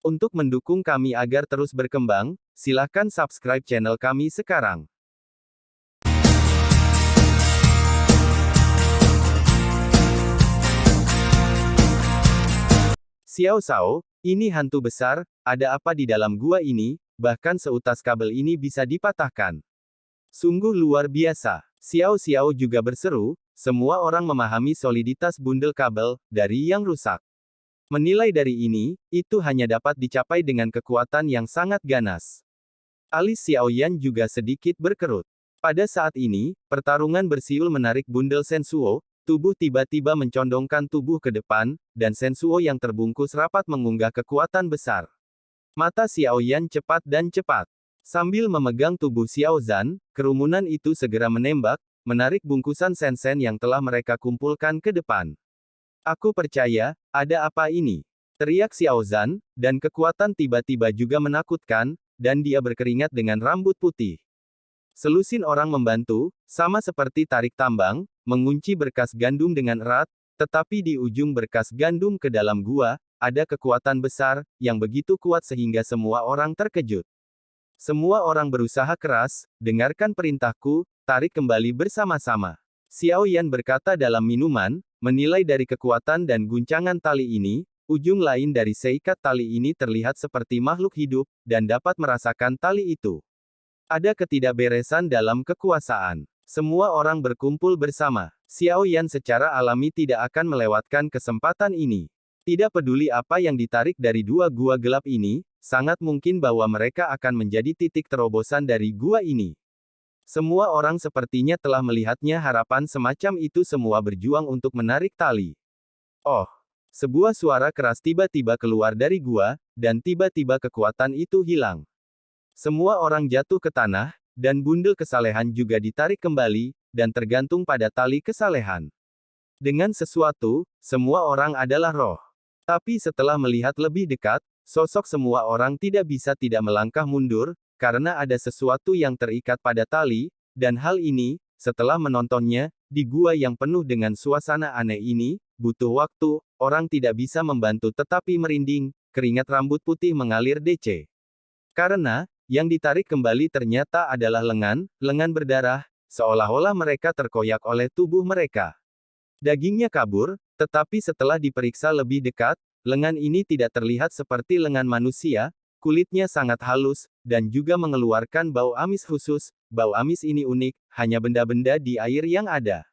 Untuk mendukung kami agar terus berkembang, silakan subscribe channel kami sekarang. Xiao Shao, ini hantu besar, ada apa di dalam gua ini, bahkan seutas kabel ini bisa dipatahkan. Sungguh luar biasa. Xiao Xiao juga berseru, semua orang memahami soliditas bundel kabel, dari yang rusak. Menilai dari ini, itu hanya dapat dicapai dengan kekuatan yang sangat ganas. Alis Xiao Yan juga sedikit berkerut. Pada saat ini, pertarungan bersiul menarik bundel Sensuo, tubuh tiba-tiba mencondongkan tubuh ke depan, dan Sensuo yang terbungkus rapat mengunggah kekuatan besar. Mata Xiao Yan cepat dan cepat. Sambil memegang tubuh Xiao Zhan, kerumunan itu segera menembak, menarik bungkusan Sensen yang telah mereka kumpulkan ke depan. Aku percaya, ada apa ini? Teriak Xiao Zhan, dan kekuatan tiba-tiba juga menakutkan, dan dia berkeringat dengan rambut putih. Selusin orang membantu, sama seperti tarik tambang, mengunci berkas gandum dengan erat, tetapi di ujung berkas gandum ke dalam gua, ada kekuatan besar, yang begitu kuat sehingga semua orang terkejut. Semua orang berusaha keras, dengarkan perintahku, tarik kembali bersama-sama. Xiao Yan berkata dalam minuman, menilai dari kekuatan dan guncangan tali ini, ujung lain dari seikat tali ini terlihat seperti makhluk hidup, dan dapat merasakan tali itu. Ada ketidakberesan dalam kekuasaan. Semua orang berkumpul bersama. Xiao Yan secara alami tidak akan melewatkan kesempatan ini. Tidak peduli apa yang ditarik dari dua gua gelap ini, sangat mungkin bahwa mereka akan menjadi titik terobosan dari gua ini. Semua orang sepertinya telah melihatnya harapan semacam itu semua berjuang untuk menarik tali. Oh! Sebuah suara keras tiba-tiba keluar dari gua, dan tiba-tiba kekuatan itu hilang. Semua orang jatuh ke tanah, dan bundel kesalehan juga ditarik kembali, dan tergantung pada tali kesalehan. Dengan sesuatu, semua orang adalah roh. Tapi setelah melihat lebih dekat, sosok semua orang tidak bisa tidak melangkah mundur, karena ada sesuatu yang terikat pada tali, dan hal ini, setelah menontonnya, di gua yang penuh dengan suasana aneh ini, butuh waktu, orang tidak bisa membantu tetapi merinding, keringat rambut putih mengalir DC. Karena, yang ditarik kembali ternyata adalah lengan berdarah, seolah-olah mereka terkoyak oleh tubuh mereka. Dagingnya kabur, tetapi setelah diperiksa lebih dekat, lengan ini tidak terlihat seperti lengan manusia, kulitnya sangat halus, dan juga mengeluarkan bau amis khusus. Bau amis ini unik, hanya benda-benda di air yang ada.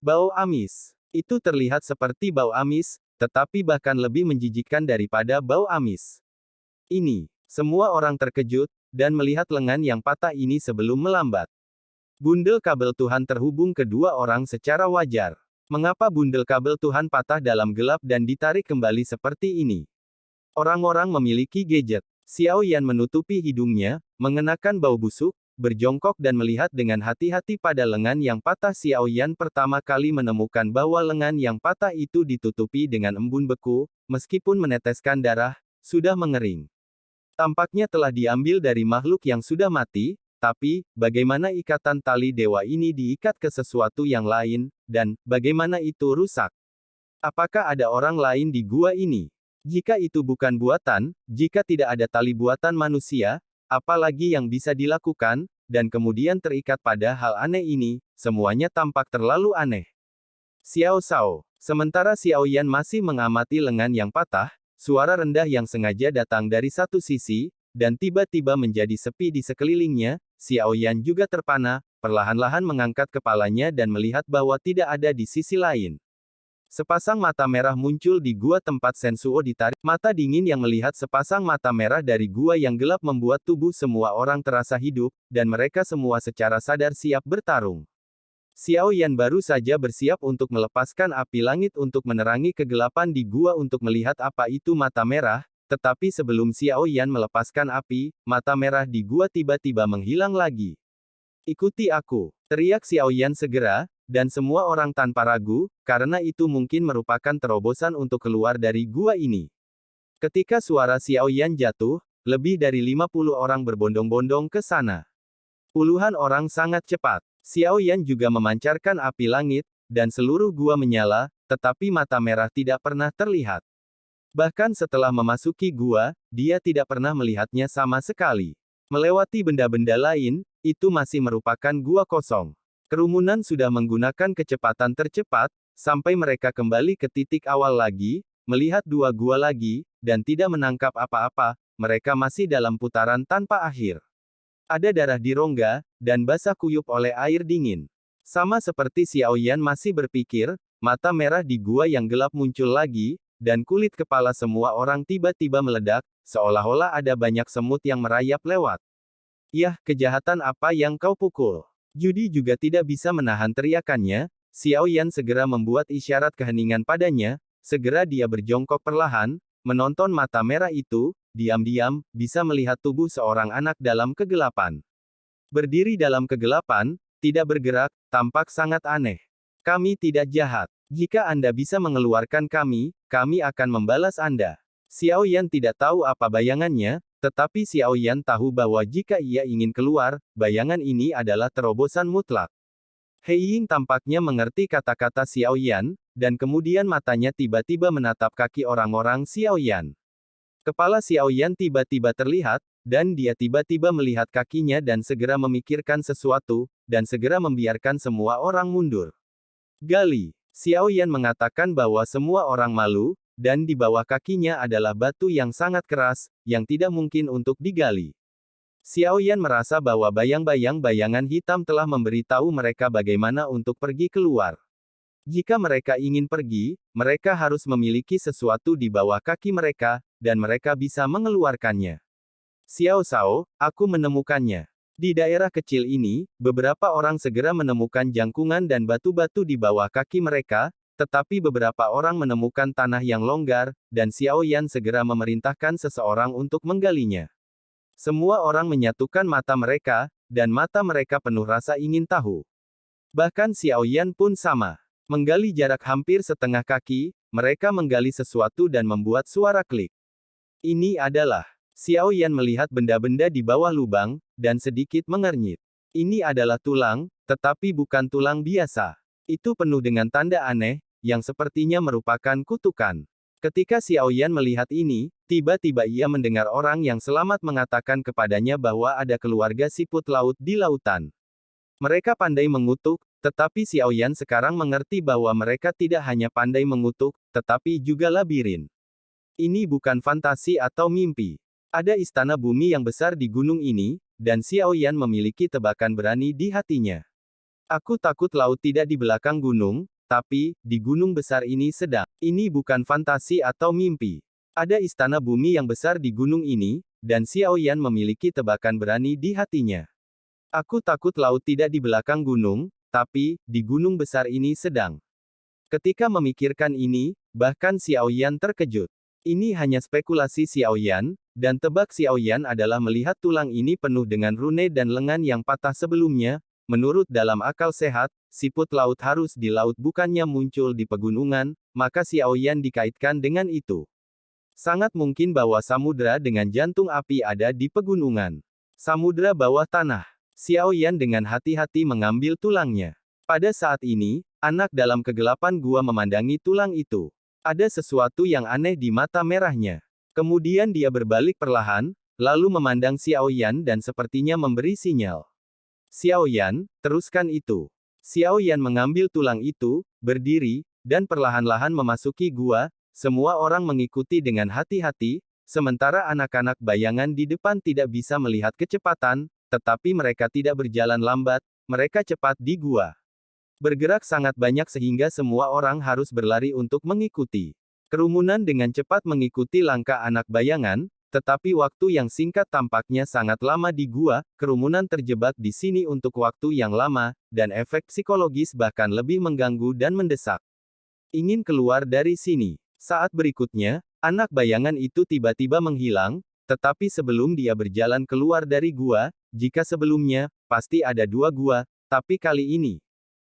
Bau amis. Itu terlihat seperti bau amis, tetapi bahkan lebih menjijikkan daripada bau amis. Ini. Semua orang terkejut, dan melihat lengan yang patah ini sebelum melambat. Bundel kabel Tuhan terhubung kedua orang secara wajar. Mengapa bundel kabel Tuhan patah dalam gelap dan ditarik kembali seperti ini? Orang-orang memiliki gadget. Xiao Yan menutupi hidungnya, mengenakan bau busuk, berjongkok dan melihat dengan hati-hati pada lengan yang patah. Xiao Yan pertama kali menemukan bahwa lengan yang patah itu ditutupi dengan embun beku, meskipun meneteskan darah, sudah mengering. Tampaknya telah diambil dari makhluk yang sudah mati, tapi, bagaimana ikatan tali dewa ini diikat ke sesuatu yang lain, dan, bagaimana itu rusak? Apakah ada orang lain di gua ini? Jika itu bukan buatan, jika tidak ada tali buatan manusia, apalagi yang bisa dilakukan, dan kemudian terikat pada hal aneh ini, semuanya tampak terlalu aneh. Xiao Shao. Sementara Xiao Yan masih mengamati lengan yang patah, suara rendah yang sengaja datang dari satu sisi, dan tiba-tiba menjadi sepi di sekelilingnya. Xiao Yan juga terpana, perlahan-lahan mengangkat kepalanya dan melihat bahwa tidak ada di sisi lain. Sepasang mata merah muncul di gua tempat Sensuo ditarik. Mata dingin yang melihat sepasang mata merah dari gua yang gelap membuat tubuh semua orang terasa hidup, dan mereka semua secara sadar siap bertarung. Xiao Yan baru saja bersiap untuk melepaskan api langit untuk menerangi kegelapan di gua untuk melihat apa itu mata merah, tetapi sebelum Xiao Yan melepaskan api, mata merah di gua tiba-tiba menghilang lagi. Ikuti aku, teriak Xiao Yan segera, dan semua orang tanpa ragu, karena itu mungkin merupakan terobosan untuk keluar dari gua ini. Ketika suara Xiao Yan jatuh, lebih dari 50 orang berbondong-bondong ke sana. Puluhan orang sangat cepat. Xiao Yan juga memancarkan api langit, dan seluruh gua menyala, tetapi mata merah tidak pernah terlihat. Bahkan setelah memasuki gua, dia tidak pernah melihatnya sama sekali. Melewati benda-benda lain, itu masih merupakan gua kosong. Kerumunan sudah menggunakan kecepatan tercepat, sampai mereka kembali ke titik awal lagi, melihat dua gua lagi, dan tidak menangkap apa-apa, mereka masih dalam putaran tanpa akhir. Ada darah di rongga, dan basah kuyup oleh air dingin. Sama seperti Xiao Yan masih berpikir, mata merah di gua yang gelap muncul lagi, dan kulit kepala semua orang tiba-tiba meledak, seolah-olah ada banyak semut yang merayap lewat. Yah, kejahatan apa yang kau pukul? Judy juga tidak bisa menahan teriakannya. Xiao Yan segera membuat isyarat keheningan padanya, segera dia berjongkok perlahan, menonton mata merah itu, diam-diam, bisa melihat tubuh seorang anak dalam kegelapan. Berdiri dalam kegelapan, tidak bergerak, tampak sangat aneh. Kami tidak jahat. Jika Anda bisa mengeluarkan kami akan membalas Anda. Xiao Yan tidak tahu apa bayangannya, tetapi Xiao Yan tahu bahwa jika ia ingin keluar, bayangan ini adalah terobosan mutlak. Hei Ying tampaknya mengerti kata-kata Xiao Yan, dan kemudian matanya tiba-tiba menatap kaki orang-orang Xiao Yan. Kepala Xiao Yan tiba-tiba terlihat, dan dia tiba-tiba melihat kakinya dan segera memikirkan sesuatu, dan segera membiarkan semua orang mundur. Gali. Xiao Yan mengatakan bahwa semua orang malu, dan di bawah kakinya adalah batu yang sangat keras, yang tidak mungkin untuk digali. Xiao Yan merasa bahwa bayang-bayang bayangan hitam telah memberitahu mereka bagaimana untuk pergi keluar. Jika mereka ingin pergi, mereka harus memiliki sesuatu di bawah kaki mereka, dan mereka bisa mengeluarkannya. Xiao Shao, aku menemukannya. Di daerah kecil ini, beberapa orang segera menemukan jangkungan dan batu-batu di bawah kaki mereka, tetapi beberapa orang menemukan tanah yang longgar, dan Xiao Yan segera memerintahkan seseorang untuk menggalinya. Semua orang menyatukan mata mereka, dan mata mereka penuh rasa ingin tahu. Bahkan Xiao Yan pun sama. Menggali jarak hampir setengah kaki, mereka menggali sesuatu dan membuat suara klik. Ini adalah. Xiao Yan melihat benda-benda di bawah lubang, dan sedikit mengernyit. Ini adalah tulang, tetapi bukan tulang biasa. Itu penuh dengan tanda aneh, yang sepertinya merupakan kutukan. Ketika Xiao Yan melihat ini, tiba-tiba ia mendengar orang yang selamat mengatakan kepadanya bahwa ada keluarga siput laut di lautan. Mereka pandai mengutuk, tetapi Xiao Yan sekarang mengerti bahwa mereka tidak hanya pandai mengutuk, tetapi juga labirin. Ini bukan fantasi atau mimpi. Ada istana bumi yang besar di gunung ini, dan Xiao Yan memiliki tebakan berani di hatinya. Aku takut laut tidak di belakang gunung, tapi, di gunung besar ini sedang. Ini bukan fantasi atau mimpi. Ada istana bumi yang besar di gunung ini, dan Xiao Yan memiliki tebakan berani di hatinya. Aku takut laut tidak di belakang gunung, tapi, di gunung besar ini sedang. Ketika memikirkan ini, bahkan Xiao Yan terkejut. Ini hanya spekulasi Xiao Yan, dan tebak Xiao Yan adalah melihat tulang ini penuh dengan rune dan lengan yang patah sebelumnya. Menurut dalam akal sehat, siput laut harus di laut bukannya muncul di pegunungan, maka Xiao Yan dikaitkan dengan itu. Sangat mungkin bahwa samudera dengan jantung api ada di pegunungan. Samudera bawah tanah. Xiao Yan dengan hati-hati mengambil tulangnya. Pada saat ini, anak dalam kegelapan gua memandangi tulang itu. Ada sesuatu yang aneh di mata merahnya. Kemudian dia berbalik perlahan, lalu memandang Xiao Yan dan sepertinya memberi sinyal. Xiao Yan, teruskan itu. Xiao Yan mengambil tulang itu, berdiri, dan perlahan-lahan memasuki gua. Semua orang mengikuti dengan hati-hati, sementara anak-anak bayangan di depan tidak bisa melihat kecepatan, tetapi mereka tidak berjalan lambat, mereka cepat di gua. Bergerak sangat banyak sehingga semua orang harus berlari untuk mengikuti. Kerumunan dengan cepat mengikuti langkah anak bayangan, tetapi waktu yang singkat tampaknya sangat lama di gua, kerumunan terjebak di sini untuk waktu yang lama, dan efek psikologis bahkan lebih mengganggu dan mendesak. Ingin keluar dari sini. Saat berikutnya, anak bayangan itu tiba-tiba menghilang, tetapi sebelum dia berjalan keluar dari gua, jika sebelumnya, pasti ada dua gua, tapi kali ini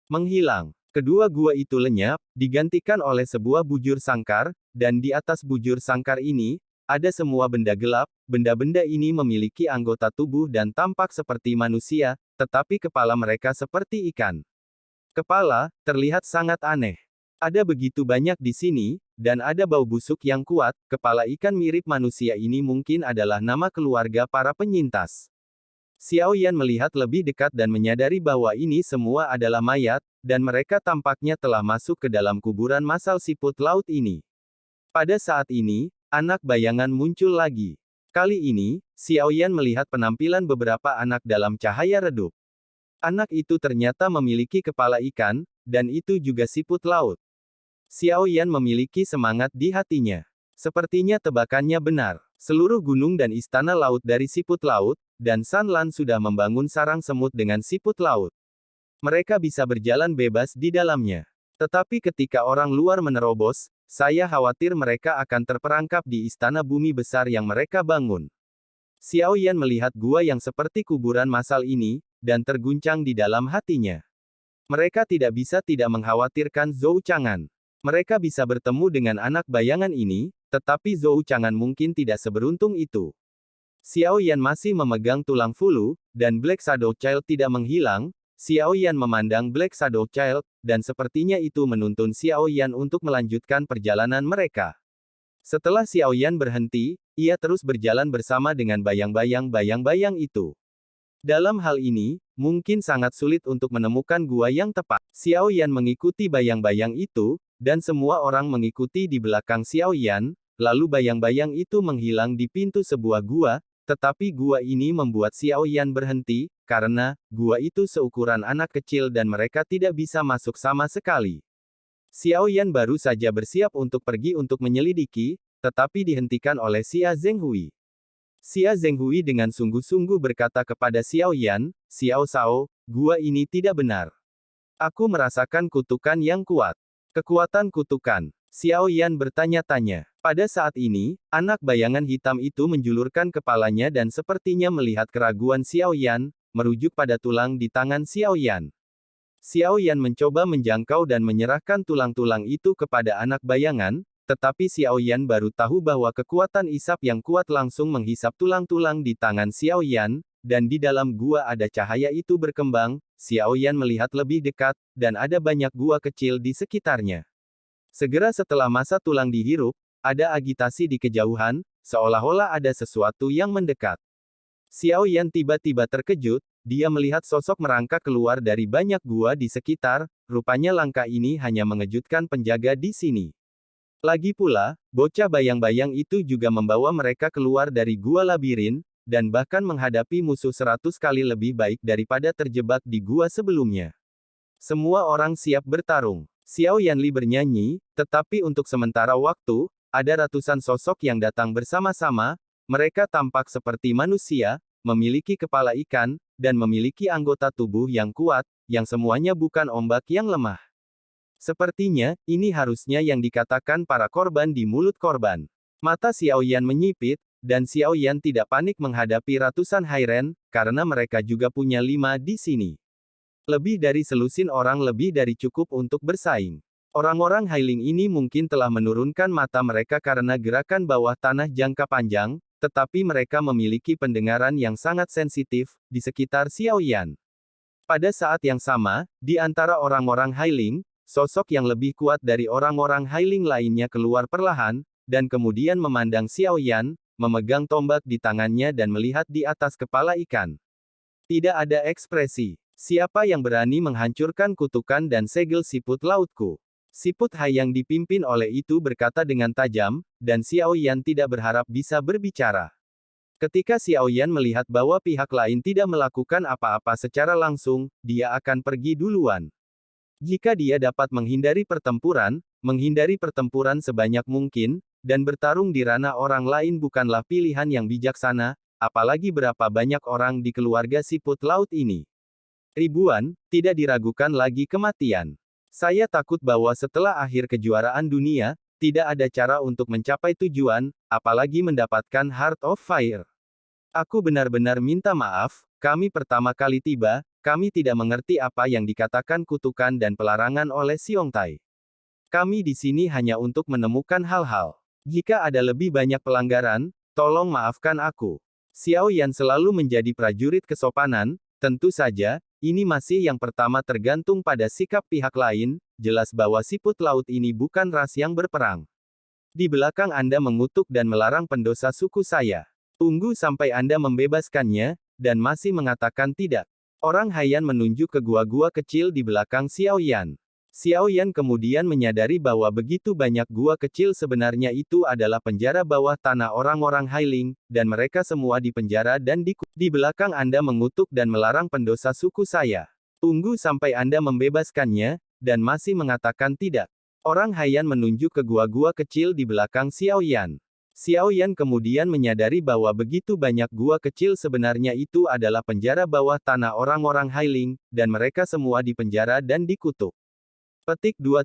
menghilang. Kedua gua itu lenyap, digantikan oleh sebuah bujur sangkar, dan di atas bujur sangkar ini, ada semua benda gelap. Benda-benda ini memiliki anggota tubuh dan tampak seperti manusia, tetapi kepala mereka seperti ikan. Kepala, terlihat sangat aneh. Ada begitu banyak di sini, dan ada bau busuk yang kuat, kepala ikan mirip manusia ini mungkin adalah nama keluarga para penyintas. Xiao Yan melihat lebih dekat dan menyadari bahwa ini semua adalah mayat, dan mereka tampaknya telah masuk ke dalam kuburan massal siput laut ini. Pada saat ini, anak bayangan muncul lagi. Kali ini, Xiao Yan melihat penampilan beberapa anak dalam cahaya redup. Anak itu ternyata memiliki kepala ikan, dan itu juga siput laut. Xiao Yan memiliki semangat di hatinya. Sepertinya tebakannya benar. Seluruh gunung dan istana laut dari siput laut, dan San Lan sudah membangun sarang semut dengan siput laut. Mereka bisa berjalan bebas di dalamnya. Tetapi ketika orang luar menerobos, saya khawatir mereka akan terperangkap di istana bumi besar yang mereka bangun. Xiao Yan melihat gua yang seperti kuburan massal ini, dan terguncang di dalam hatinya. Mereka tidak bisa tidak mengkhawatirkan Zhou Chang'an. Mereka bisa bertemu dengan anak bayangan ini, tetapi Zhou Chang'an mungkin tidak seberuntung itu. Xiao Yan masih memegang tulang fulu, dan Black Shadow Child tidak menghilang. Xiao Yan memandang Black Shadow Child, dan sepertinya itu menuntun Xiao Yan untuk melanjutkan perjalanan mereka. Setelah Xiao Yan berhenti, ia terus berjalan bersama dengan bayang-bayang itu. Dalam hal ini, mungkin sangat sulit untuk menemukan gua yang tepat. Xiao Yan mengikuti bayang-bayang itu, dan semua orang mengikuti di belakang Xiao Yan, lalu bayang-bayang itu menghilang di pintu sebuah gua, tetapi gua ini membuat Xiao Yan berhenti, karena gua itu seukuran anak kecil dan mereka tidak bisa masuk sama sekali. Xiao Yan baru saja bersiap untuk pergi untuk menyelidiki, tetapi dihentikan oleh Xia Zhenghui. Xia Zhenghui dengan sungguh-sungguh berkata kepada Xiao Yan, "Xiao Shao, gua ini tidak benar. Aku merasakan kutukan yang kuat." Kekuatan kutukan. Xiao Yan bertanya-tanya. Pada saat ini, anak bayangan hitam itu menjulurkan kepalanya dan sepertinya melihat keraguan Xiao Yan, merujuk pada tulang di tangan Xiao Yan. Xiao Yan mencoba menjangkau dan menyerahkan tulang-tulang itu kepada anak bayangan, tetapi Xiao Yan baru tahu bahwa kekuatan isap yang kuat langsung menghisap tulang-tulang di tangan Xiao Yan, dan di dalam gua ada cahaya itu berkembang. Xiao Yan melihat lebih dekat, dan ada banyak gua kecil di sekitarnya. Segera setelah masa tulang dihirup, ada agitasi di kejauhan, seolah-olah ada sesuatu yang mendekat. Xiao Yan tiba-tiba terkejut, dia melihat sosok merangkak keluar dari banyak gua di sekitar, rupanya langkah ini hanya mengejutkan penjaga di sini. Lagi pula, bocah bayang-bayang itu juga membawa mereka keluar dari gua labirin, dan bahkan menghadapi musuh 100 kali lebih baik daripada terjebak di gua sebelumnya. Semua orang siap bertarung. Xiao Yanli bernyanyi, tetapi untuk sementara waktu, ada ratusan sosok yang datang bersama-sama. Mereka tampak seperti manusia, memiliki kepala ikan, dan memiliki anggota tubuh yang kuat, yang semuanya bukan ombak yang lemah. Sepertinya, ini harusnya yang dikatakan para korban di mulut korban. Mata Xiao Yan menyipit, dan Xiao Yan tidak panik menghadapi ratusan Hairen, karena mereka juga punya 5 di sini. Lebih dari selusin orang lebih dari cukup untuk bersaing. Orang-orang Hailing ini mungkin telah menurunkan mata mereka karena gerakan bawah tanah jangka panjang, tetapi mereka memiliki pendengaran yang sangat sensitif, di sekitar Xiao Yan. Pada saat yang sama, di antara orang-orang Hailing, sosok yang lebih kuat dari orang-orang Hailing lainnya keluar perlahan, dan kemudian memandang Xiao Yan, memegang tombak di tangannya dan melihat di atas kepala ikan. Tidak ada ekspresi. Siapa yang berani menghancurkan kutukan dan segel siput lautku? Siput Hai yang dipimpin oleh itu berkata dengan tajam, dan Xiao Yan tidak berharap bisa berbicara. Ketika Xiao Yan melihat bahwa pihak lain tidak melakukan apa-apa secara langsung, dia akan pergi duluan. Jika dia dapat menghindari pertempuran sebanyak mungkin, dan bertarung di ranah orang lain bukanlah pilihan yang bijaksana, apalagi berapa banyak orang di keluarga siput laut ini. Ribuan, tidak diragukan lagi kematian. Saya takut bahwa setelah akhir kejuaraan dunia, tidak ada cara untuk mencapai tujuan, apalagi mendapatkan Heart of Fire. Aku benar-benar minta maaf, kami pertama kali tiba, kami tidak mengerti apa yang dikatakan kutukan dan pelarangan oleh Xiongtai. Kami di sini hanya untuk menemukan hal-hal. Jika ada lebih banyak pelanggaran, tolong maafkan aku. Xiao Yan selalu menjadi prajurit kesopanan, tentu saja, ini masih yang pertama tergantung pada sikap pihak lain, jelas bahwa siput laut ini bukan ras yang berperang. Di belakang Anda mengutuk dan melarang pendosa suku saya. Tunggu sampai Anda membebaskannya, dan masih mengatakan tidak. Orang Haiyan menunjuk ke gua-gua kecil di belakang Xiao Yan. Xiao Yan kemudian menyadari bahwa begitu banyak gua kecil sebenarnya itu adalah penjara bawah tanah orang-orang Hailing, dan mereka semua dipenjara dan di belakang Anda mengutuk dan melarang pendosa suku saya. Tunggu sampai Anda membebaskannya, dan masih mengatakan tidak. Orang Haiyan menunjuk ke gua-gua kecil di belakang Xiao Yan. Xiao Yan kemudian menyadari bahwa begitu banyak gua kecil sebenarnya itu adalah penjara bawah tanah orang-orang Hailing, dan mereka semua dipenjara dan dikutuk. Petik 2.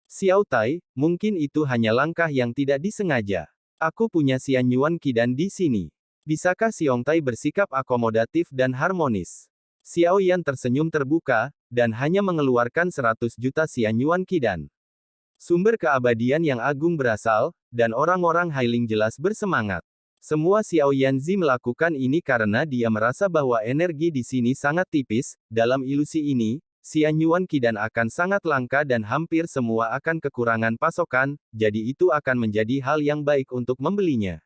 Xiao Tai, mungkin itu hanya langkah yang tidak disengaja. Aku punya Xian Yuan Qidan di sini. Bisakah Xiong Tai bersikap akomodatif dan harmonis? Xiao Yan tersenyum terbuka, dan hanya mengeluarkan 100 juta Xian Yuan Qidan. Sumber keabadian yang agung berasal, dan orang-orang Hailing jelas bersemangat. Semua Xiao Yanzi melakukan ini karena dia merasa bahwa energi di sini sangat tipis. Dalam ilusi ini, Xian Yuan Qidan akan sangat langka dan hampir semua akan kekurangan pasokan, jadi itu akan menjadi hal yang baik untuk membelinya.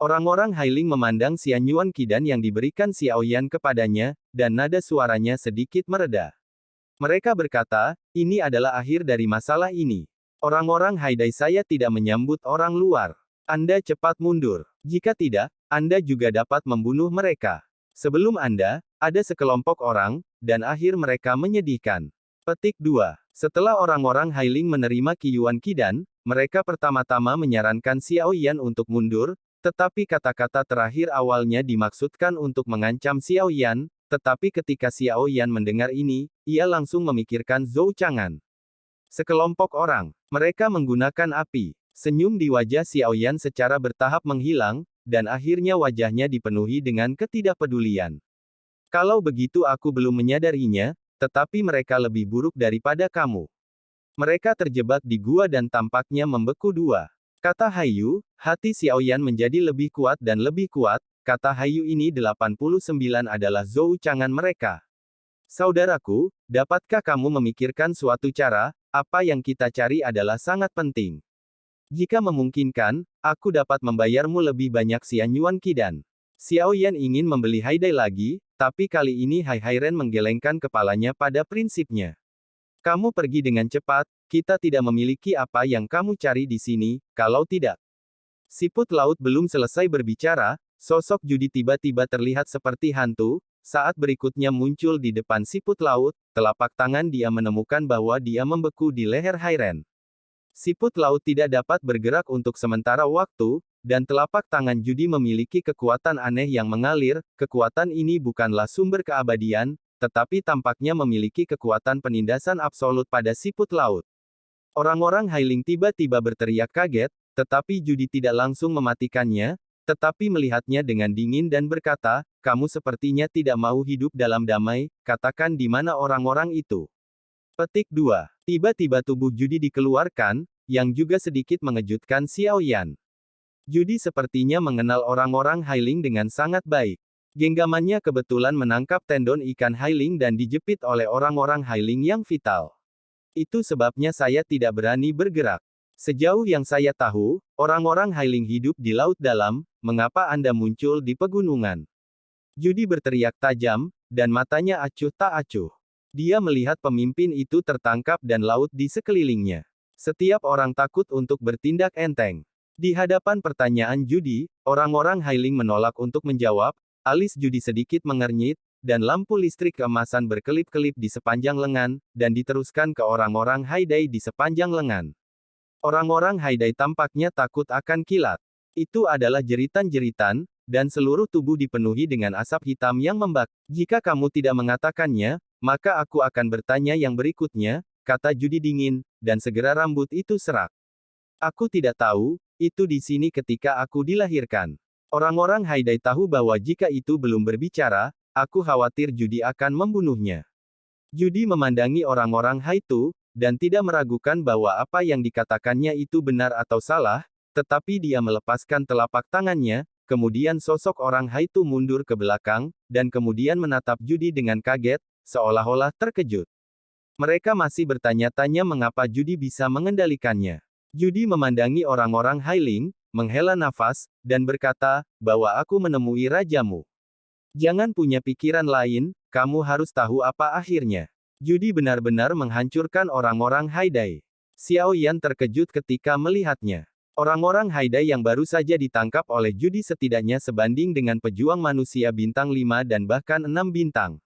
Orang-orang Hailing memandang Xian Yuan Qidan yang diberikan Xiao Yan kepadanya, dan nada suaranya sedikit mereda. Mereka berkata, ini adalah akhir dari masalah ini. Orang-orang Haidai saya tidak menyambut orang luar. Anda cepat mundur. Jika tidak, Anda juga dapat membunuh mereka. Sebelum Anda, ada sekelompok orang, dan akhir mereka menyedihkan. Petik 2. Setelah orang-orang Hailing menerima Qi Yuan Qidan, mereka pertama-tama menyarankan Xiao Yan untuk mundur, tetapi kata-kata terakhir awalnya dimaksudkan untuk mengancam Xiao Yan, tetapi ketika Xiao Yan mendengar ini, ia langsung memikirkan Zhou Chang'an. Sekelompok orang, mereka menggunakan api. Senyum di wajah Xiao Yan secara bertahap menghilang, dan akhirnya wajahnya dipenuhi dengan ketidakpedulian. Kalau begitu aku belum menyadarinya, tetapi mereka lebih buruk daripada kamu. Mereka terjebak di gua dan tampaknya membeku dua. Kata Haiyu, hati Xiao Yan menjadi lebih kuat dan lebih kuat, kata Haiyu ini 89 adalah Zhou Chang'an mereka. Saudaraku, dapatkah kamu memikirkan suatu cara? Apa yang kita cari adalah sangat penting. Jika memungkinkan, aku dapat membayarmu lebih banyak Xian Yuan Qidan. Xiao Yan ingin membeli Haidai lagi, tapi kali ini Hai Hairen menggelengkan kepalanya pada prinsipnya. Kamu pergi dengan cepat, kita tidak memiliki apa yang kamu cari di sini, kalau tidak. Siput laut belum selesai berbicara, sosok Judi tiba-tiba terlihat seperti hantu. Saat berikutnya muncul di depan siput laut, telapak tangan dia menemukan bahwa dia membeku di leher Hairen. Siput laut tidak dapat bergerak untuk sementara waktu, dan telapak tangan Judi memiliki kekuatan aneh yang mengalir. Kekuatan ini bukanlah sumber keabadian, tetapi tampaknya memiliki kekuatan penindasan absolut pada siput laut. Orang-orang Hailing tiba-tiba berteriak kaget, tetapi Judi tidak langsung mematikannya, tetapi melihatnya dengan dingin dan berkata, kamu sepertinya tidak mau hidup dalam damai, katakan di mana orang-orang itu. Petik 2. Tiba-tiba tubuh Judi dikeluarkan, yang juga sedikit mengejutkan Xiao Yan. Judi sepertinya mengenal orang-orang Hailing dengan sangat baik. Genggamannya kebetulan menangkap tendon ikan Hailing dan dijepit oleh orang-orang Hailing yang vital. Itu sebabnya saya tidak berani bergerak. Sejauh yang saya tahu, orang-orang Hailing hidup di laut dalam, mengapa Anda muncul di pegunungan? Judi berteriak tajam, dan matanya acuh tak acuh. Dia melihat pemimpin itu tertangkap dan laut di sekelilingnya. Setiap orang takut untuk bertindak enteng. Di hadapan pertanyaan Judi, orang-orang Hailing menolak untuk menjawab, alis Judi sedikit mengernyit, dan lampu listrik keemasan berkelip-kelip di sepanjang lengan, dan diteruskan ke orang-orang Haidai di sepanjang lengan. Orang-orang Haidai tampaknya takut akan kilat. Itu adalah jeritan-jeritan, dan seluruh tubuh dipenuhi dengan asap hitam yang membakar. Jika kamu tidak mengatakannya, maka aku akan bertanya yang berikutnya, kata Judi dingin, dan segera rambut itu serak. Aku tidak tahu, itu di sini ketika aku dilahirkan. Orang-orang Haidai tahu bahwa jika itu belum berbicara, aku khawatir Judi akan membunuhnya. Judi memandangi orang-orang Haitu, dan tidak meragukan bahwa apa yang dikatakannya itu benar atau salah, tetapi dia melepaskan telapak tangannya, kemudian sosok orang Haitu mundur ke belakang, dan kemudian menatap Judy dengan kaget, seolah-olah terkejut. Mereka masih bertanya-tanya mengapa Judy bisa mengendalikannya. Judy memandangi orang-orang Hailing, menghela nafas, dan berkata, bahwa aku menemui rajamu. Jangan punya pikiran lain, kamu harus tahu apa akhirnya. Judy benar-benar menghancurkan orang-orang Haidai. Xiao Yan terkejut ketika melihatnya. Orang-orang Haidai yang baru saja ditangkap oleh Judy setidaknya sebanding dengan pejuang manusia bintang 5 dan bahkan 6 bintang.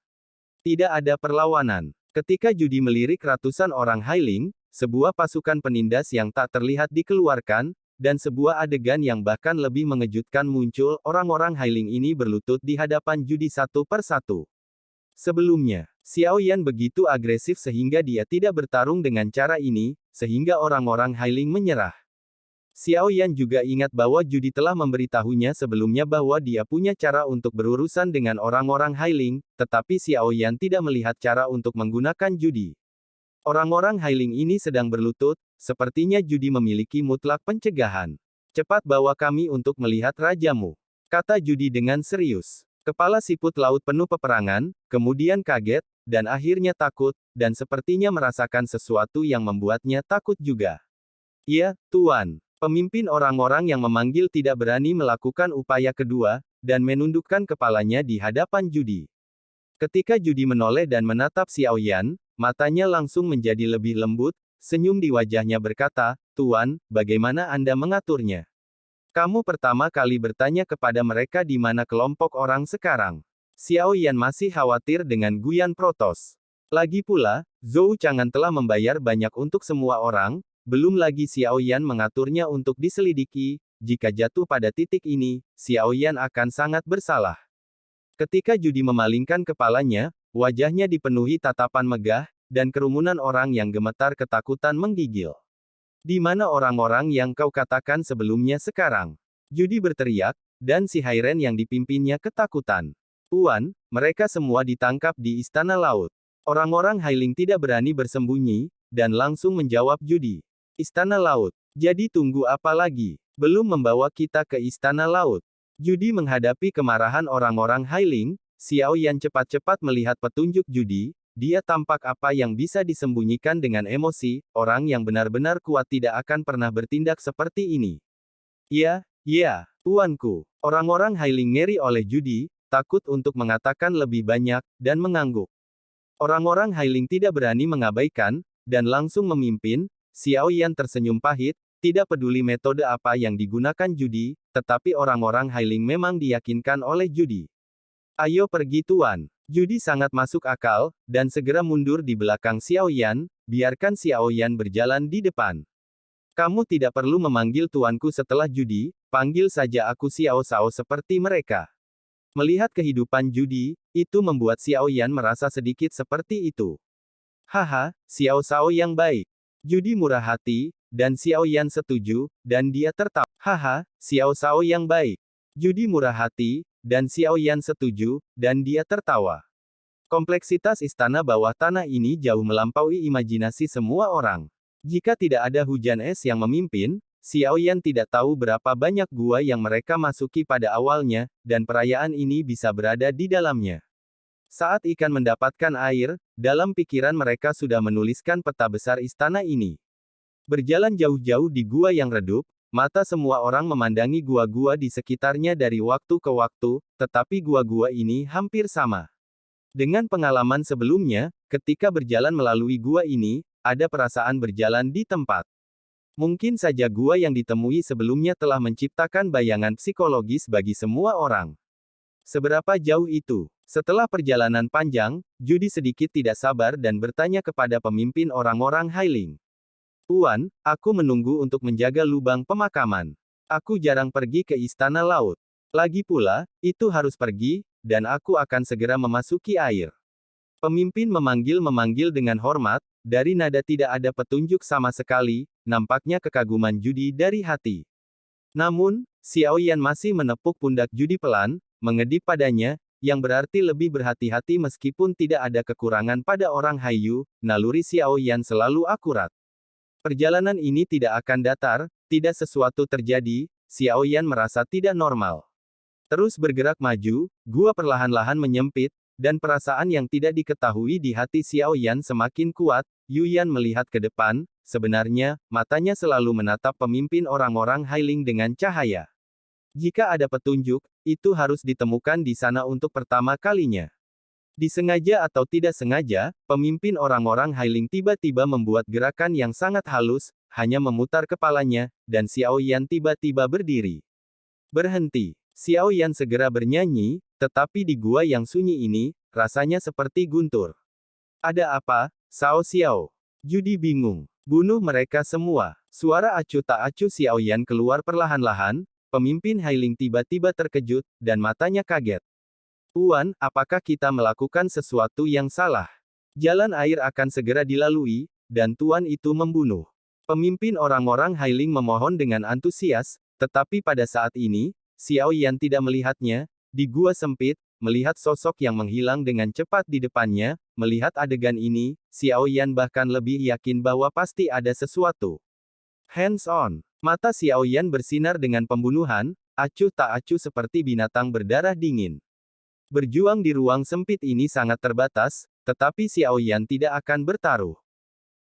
Tidak ada perlawanan. Ketika Judy melirik ratusan orang Hailing, sebuah pasukan penindas yang tak terlihat dikeluarkan, dan sebuah adegan yang bahkan lebih mengejutkan muncul, orang-orang Hailing ini berlutut di hadapan Judy satu per satu. Sebelumnya, Xiao Yan begitu agresif sehingga dia tidak bertarung dengan cara ini, sehingga orang-orang Hailing menyerah. Xiao Yan juga ingat bahwa Judy telah memberitahunya sebelumnya bahwa dia punya cara untuk berurusan dengan orang-orang Hailing, tetapi Xiao Yan tidak melihat cara untuk menggunakan Judy. Orang-orang Hailing ini sedang berlutut, sepertinya Judy memiliki mutlak pencegahan. Cepat bawa kami untuk melihat rajamu, kata Judy dengan serius. Kepala siput laut penuh peperangan, kemudian kaget, dan akhirnya takut, dan sepertinya merasakan sesuatu yang membuatnya takut juga. Ya, Tuan. Pemimpin orang-orang yang memanggil tidak berani melakukan upaya kedua, dan menundukkan kepalanya di hadapan Judy. Ketika Judy menoleh dan menatap Xiao Yan, matanya langsung menjadi lebih lembut, senyum di wajahnya berkata, Tuan, bagaimana Anda mengaturnya? Kamu pertama kali bertanya kepada mereka di mana kelompok orang sekarang. Xiao Yan masih khawatir dengan Guyan Protoss. Lagi pula, Zhou Chang'an telah membayar banyak untuk semua orang, belum lagi Xiao Yan mengaturnya untuk diselidiki, jika jatuh pada titik ini, Xiao Yan akan sangat bersalah. Ketika Judy memalingkan kepalanya, wajahnya dipenuhi tatapan megah, dan kerumunan orang yang gemetar ketakutan menggigil. Di mana orang-orang yang kau katakan sebelumnya sekarang? Judy berteriak, dan si Hairen yang dipimpinnya ketakutan. Tuan, mereka semua ditangkap di Istana Laut. Orang-orang Hailing tidak berani bersembunyi, dan langsung menjawab Judy. Istana Laut. Jadi tunggu apa lagi? Belum membawa kita ke Istana Laut. Judy menghadapi kemarahan orang-orang Hailing, Xiao Yan cepat-cepat melihat petunjuk Judy. Dia tampak apa yang bisa disembunyikan dengan emosi, orang yang benar-benar kuat tidak akan pernah bertindak seperti ini. Ya, tuanku. Orang-orang Hailing ngeri oleh Judy, takut untuk mengatakan lebih banyak, dan mengangguk. Orang-orang Hailing tidak berani mengabaikan, dan langsung memimpin. Xiao Yan tersenyum pahit, tidak peduli metode apa yang digunakan Judy, tetapi orang-orang Hailing memang diyakinkan oleh Judy. Ayo pergi Tuan. Judy sangat masuk akal, dan segera mundur di belakang Xiao Yan, biarkan Xiao Yan berjalan di depan. Kamu tidak perlu memanggil tuanku setelah Judy, panggil saja aku Xiao Shao seperti mereka. Melihat kehidupan Judy, itu membuat Xiao Yan merasa sedikit seperti itu. Haha, Xiao Shao yang baik. Judy murah hati, dan Xiao Yan setuju, dan dia tertawa. Haha, Xiao Shao yang baik. Judy murah hati, dan Xiao Yan setuju, dan dia tertawa. Kompleksitas istana bawah tanah ini jauh melampaui imajinasi semua orang. Jika tidak ada hujan es yang memimpin, Xiao Yan tidak tahu berapa banyak gua yang mereka masuki pada awalnya, dan perayaan ini bisa berada di dalamnya. Saat ikan mendapatkan air, dalam pikiran mereka sudah menuliskan peta besar istana ini. Berjalan jauh-jauh di gua yang redup, mata semua orang memandangi gua-gua di sekitarnya dari waktu ke waktu, tetapi gua-gua ini hampir sama. Dengan pengalaman sebelumnya, ketika berjalan melalui gua ini, ada perasaan berjalan di tempat. Mungkin saja gua yang ditemui sebelumnya telah menciptakan bayangan psikologis bagi semua orang. Seberapa jauh itu? Setelah perjalanan panjang, Judy sedikit tidak sabar dan bertanya kepada pemimpin orang-orang Hailing. Tuan, aku menunggu untuk menjaga lubang pemakaman. Aku jarang pergi ke Istana Laut. Lagi pula, itu harus pergi, dan aku akan segera memasuki air. Pemimpin memanggil dengan hormat, dari nada tidak ada petunjuk sama sekali, nampaknya kekaguman Judy dari hati. Namun, Xiao Yan masih menepuk pundak Judy pelan, mengedip padanya, yang berarti lebih berhati-hati meskipun tidak ada kekurangan pada orang Haiyu, naluri Xiao Yan selalu akurat. Perjalanan ini tidak akan datar, tidak sesuatu terjadi, Xiao Yan merasa tidak normal. Terus bergerak maju, gua perlahan-lahan menyempit, dan perasaan yang tidak diketahui di hati Xiao Yan semakin kuat. Yu Yan melihat ke depan, sebenarnya, matanya selalu menatap pemimpin orang-orang Hailing dengan cahaya. Jika ada petunjuk, itu harus ditemukan di sana untuk pertama kalinya. Disengaja atau tidak sengaja, pemimpin orang-orang Hailing tiba-tiba membuat gerakan yang sangat halus, hanya memutar kepalanya, dan Xiao Yan tiba-tiba berdiri. Berhenti. Xiao Yan segera bernyanyi, tetapi di gua yang sunyi ini, rasanya seperti guntur. Ada apa, Sao Xiao? Judi bingung. Bunuh mereka semua. Suara acuh tak acuh Xiao Yan keluar perlahan-lahan, pemimpin Hailing tiba-tiba terkejut, dan matanya kaget. Tuan, apakah kita melakukan sesuatu yang salah? Jalan air akan segera dilalui, dan Tuan itu membunuh. Pemimpin orang-orang Hailing memohon dengan antusias, tetapi pada saat ini, Xiao Yan tidak melihatnya. Di gua sempit, melihat sosok yang menghilang dengan cepat di depannya, melihat adegan ini, Xiao Yan bahkan lebih yakin bahwa pasti ada sesuatu. Hands on. Mata Xiao Yan bersinar dengan pembunuhan, acuh tak acuh seperti binatang berdarah dingin. Berjuang di ruang sempit ini sangat terbatas, tetapi Xiao Yan tidak akan bertaruh.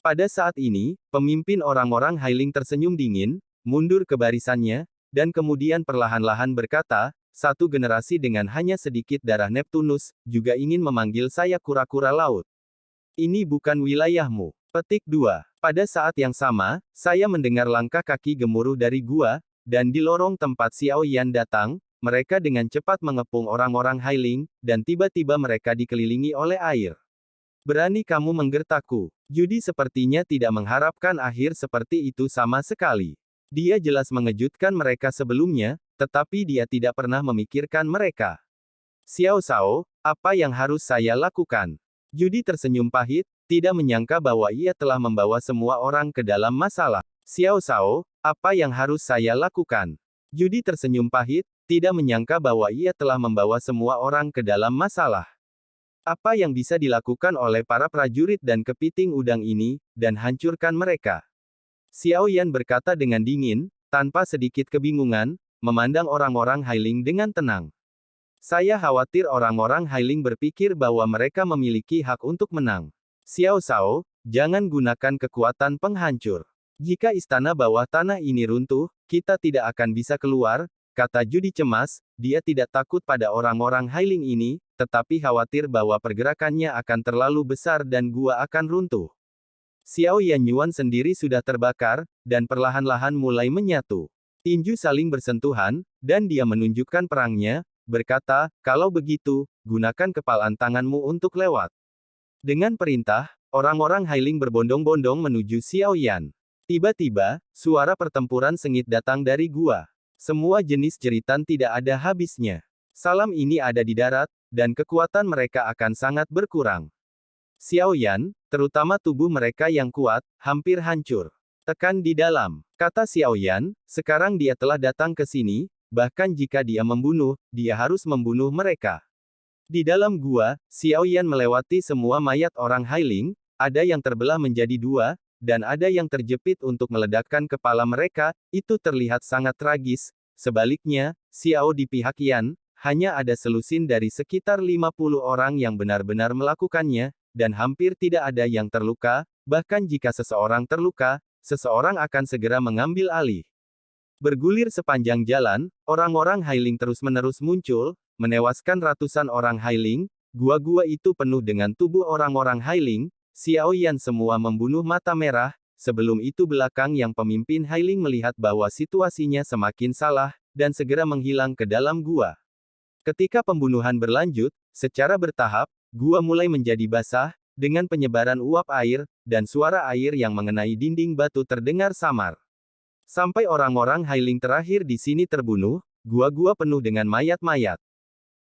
Pada saat ini, pemimpin orang-orang Hailing tersenyum dingin, mundur ke barisannya, dan kemudian perlahan-lahan berkata, satu generasi dengan hanya sedikit darah Neptunus, juga ingin memanggil saya kura-kura laut. Ini bukan wilayahmu. Petik 2. Pada saat yang sama, saya mendengar langkah kaki gemuruh dari gua, dan di lorong tempat Xiao Yan datang, mereka dengan cepat mengepung orang-orang Hailing, dan tiba-tiba mereka dikelilingi oleh air. Berani kamu menggertakku. Judi sepertinya tidak mengharapkan akhir seperti itu sama sekali. Dia jelas mengejutkan mereka sebelumnya, tetapi dia tidak pernah memikirkan mereka. Xiao Shao, apa yang harus saya lakukan? Judi tersenyum pahit, tidak menyangka bahwa ia telah membawa semua orang ke dalam masalah. Xiao Shao, apa yang harus saya lakukan? Judi tersenyum pahit, tidak menyangka bahwa ia telah membawa semua orang ke dalam masalah. Apa yang bisa dilakukan oleh para prajurit dan kepiting udang ini, dan hancurkan mereka? Xiao Yan berkata dengan dingin, tanpa sedikit kebingungan, memandang orang-orang Hailing dengan tenang. Saya khawatir orang-orang Hailing berpikir bahwa mereka memiliki hak untuk menang. Xiao Shao, jangan gunakan kekuatan penghancur. Jika istana bawah tanah ini runtuh, kita tidak akan bisa keluar, kata Judi cemas. Dia tidak takut pada orang-orang Hailing ini, tetapi khawatir bahwa pergerakannya akan terlalu besar dan gua akan runtuh. Xiao Yanyuan sendiri sudah terbakar, dan perlahan-lahan mulai menyatu. Tinju saling bersentuhan, dan dia menunjukkan perangnya, berkata, kalau begitu, gunakan kepalan tanganmu untuk lewat. Dengan perintah, orang-orang Hailing berbondong-bondong menuju Xiao Yan. Tiba-tiba, suara pertempuran sengit datang dari gua. Semua jenis jeritan tidak ada habisnya. Salam ini ada di darat, dan kekuatan mereka akan sangat berkurang. Xiao Yan, terutama tubuh mereka yang kuat, hampir hancur. Tekan di dalam, kata Xiao Yan, sekarang dia telah datang ke sini, bahkan jika dia membunuh, dia harus membunuh mereka. Di dalam gua, Xiao Yan melewati semua mayat orang Hailing, ada yang terbelah menjadi dua, dan ada yang terjepit untuk meledakkan kepala mereka, itu terlihat sangat tragis. Sebaliknya, Xiao di pihak Yan, hanya ada selusin dari sekitar 50 orang yang benar-benar melakukannya, dan hampir tidak ada yang terluka, bahkan jika seseorang terluka, seseorang akan segera mengambil alih. Bergulir sepanjang jalan, orang-orang Hailing terus-menerus muncul, menewaskan ratusan orang Hailing, gua-gua itu penuh dengan tubuh orang-orang Hailing, Xiao Yan semua membunuh mata merah, sebelum itu belakang yang pemimpin Hailing melihat bahwa situasinya semakin salah, dan segera menghilang ke dalam gua. Ketika pembunuhan berlanjut, secara bertahap, gua mulai menjadi basah, dengan penyebaran uap air, dan suara air yang mengenai dinding batu terdengar samar. Sampai orang-orang Hailing terakhir di sini terbunuh, gua-gua penuh dengan mayat-mayat.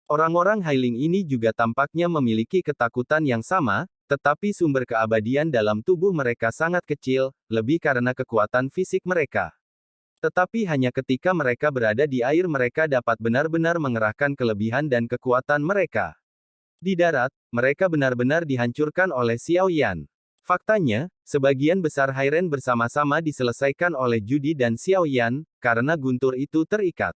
Orang-orang Hailing ini juga tampaknya memiliki ketakutan yang sama, tetapi sumber keabadian dalam tubuh mereka sangat kecil, lebih karena kekuatan fisik mereka. Tetapi hanya ketika mereka berada di air mereka dapat benar-benar mengerahkan kelebihan dan kekuatan mereka. Di darat, mereka benar-benar dihancurkan oleh Xiao Yan. Faktanya, sebagian besar Hairen bersama-sama diselesaikan oleh Judi dan Xiao Yan, karena guntur itu terikat.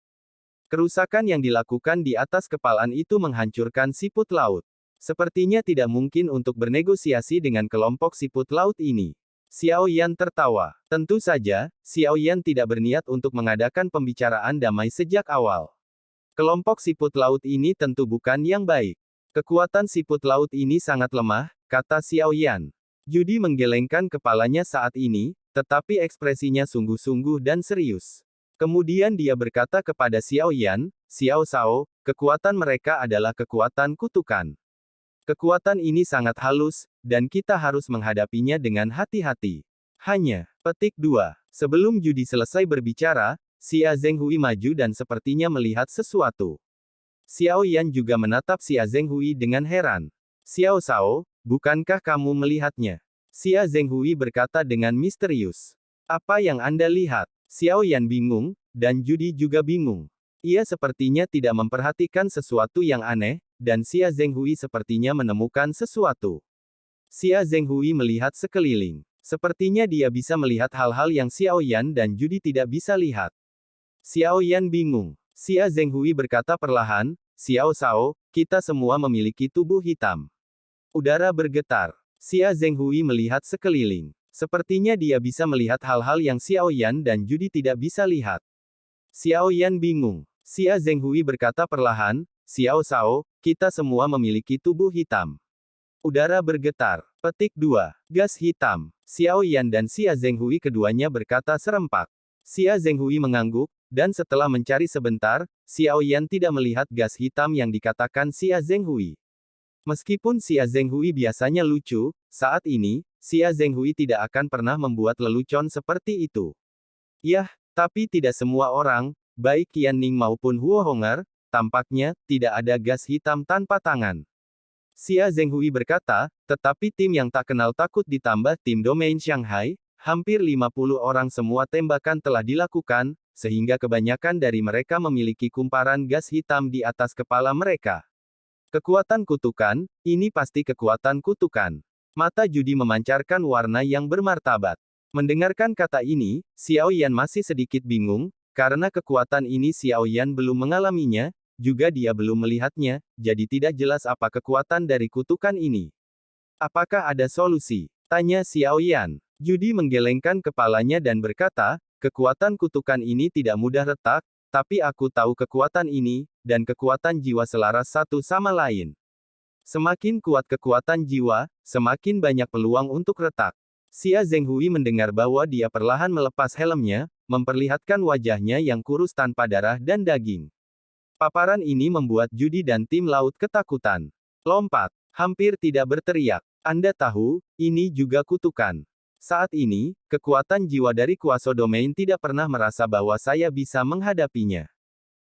Kerusakan yang dilakukan di atas kepalan itu menghancurkan siput laut. Sepertinya tidak mungkin untuk bernegosiasi dengan kelompok siput laut ini. Xiao Yan tertawa. Tentu saja, Xiao Yan tidak berniat untuk mengadakan pembicaraan damai sejak awal. Kelompok siput laut ini tentu bukan yang baik. Kekuatan siput laut ini sangat lemah, kata Xiao Yan. Judy menggelengkan kepalanya saat ini, tetapi ekspresinya sungguh-sungguh dan serius. Kemudian dia berkata kepada Xiao Yan, Xiao Shao, kekuatan mereka adalah kekuatan kutukan. Kekuatan ini sangat halus, dan kita harus menghadapinya dengan hati-hati. Hanya, petik 2. Sebelum Judy selesai berbicara, Xia Zhenghui maju dan sepertinya melihat sesuatu. Xiao Yan juga menatap Xia Zhenghui dengan heran. Xiao Shao, bukankah kamu melihatnya? Xia Zhenghui berkata dengan misterius. Apa yang Anda lihat? Xiao Yan bingung, dan Judy juga bingung. Ia sepertinya tidak memperhatikan sesuatu yang aneh, dan Xia Zhenghui sepertinya menemukan sesuatu. Xia Zhenghui melihat sekeliling. Sepertinya dia bisa melihat hal-hal yang Xiao Yan dan Judy tidak bisa lihat. Xiao Yan bingung. Xia Zhenghui berkata perlahan, Xiao Shao, kita semua memiliki tubuh hitam. Udara bergetar. Xia Zhenghui melihat sekeliling. Sepertinya dia bisa melihat hal-hal yang Xiao Yan dan Judy tidak bisa lihat. Xiao Yan bingung. Xia Zhenghui berkata perlahan, Xiao Shao, kita semua memiliki tubuh hitam. Udara bergetar. Petik 2. Gas hitam. Xiao Yan dan Xia Zhenghui keduanya berkata serempak. Xia Zhenghui mengangguk, dan setelah mencari sebentar, Xiao Yan tidak melihat gas hitam yang dikatakan Xia Zhenghui. Meskipun Xia Zhenghui biasanya lucu, saat ini, Xia Zhenghui tidak akan pernah membuat lelucon seperti itu. Yah, tapi tidak semua orang, baik Qian Ning maupun Huo Hong'er, tampaknya, tidak ada gas hitam tanpa tangan. Xia Zhenghui berkata, tetapi tim yang tak kenal takut ditambah tim domain Shanghai, hampir 50 orang semua tembakan telah dilakukan, sehingga kebanyakan dari mereka memiliki kumparan gas hitam di atas kepala mereka. Kekuatan kutukan, ini pasti kekuatan kutukan. Mata Judy memancarkan warna yang bermartabat. Mendengarkan kata ini, Xiao Yan masih sedikit bingung, karena kekuatan ini Xiao Yan belum mengalaminya, juga dia belum melihatnya, jadi tidak jelas apa kekuatan dari kutukan ini. Apakah ada solusi? Tanya Xiao Yan. Judy menggelengkan kepalanya dan berkata, kekuatan kutukan ini tidak mudah retak, tapi aku tahu kekuatan ini, dan kekuatan jiwa selaras satu sama lain. Semakin kuat kekuatan jiwa, semakin banyak peluang untuk retak. Xia Zhenghui mendengar bahwa dia perlahan melepas helmnya, memperlihatkan wajahnya yang kurus tanpa darah dan daging. Paparan ini membuat Judy dan tim laut ketakutan. Lompat, hampir tidak berteriak. Anda tahu, ini juga kutukan. Saat ini, kekuatan jiwa dari kuasa domain tidak pernah merasa bahwa saya bisa menghadapinya.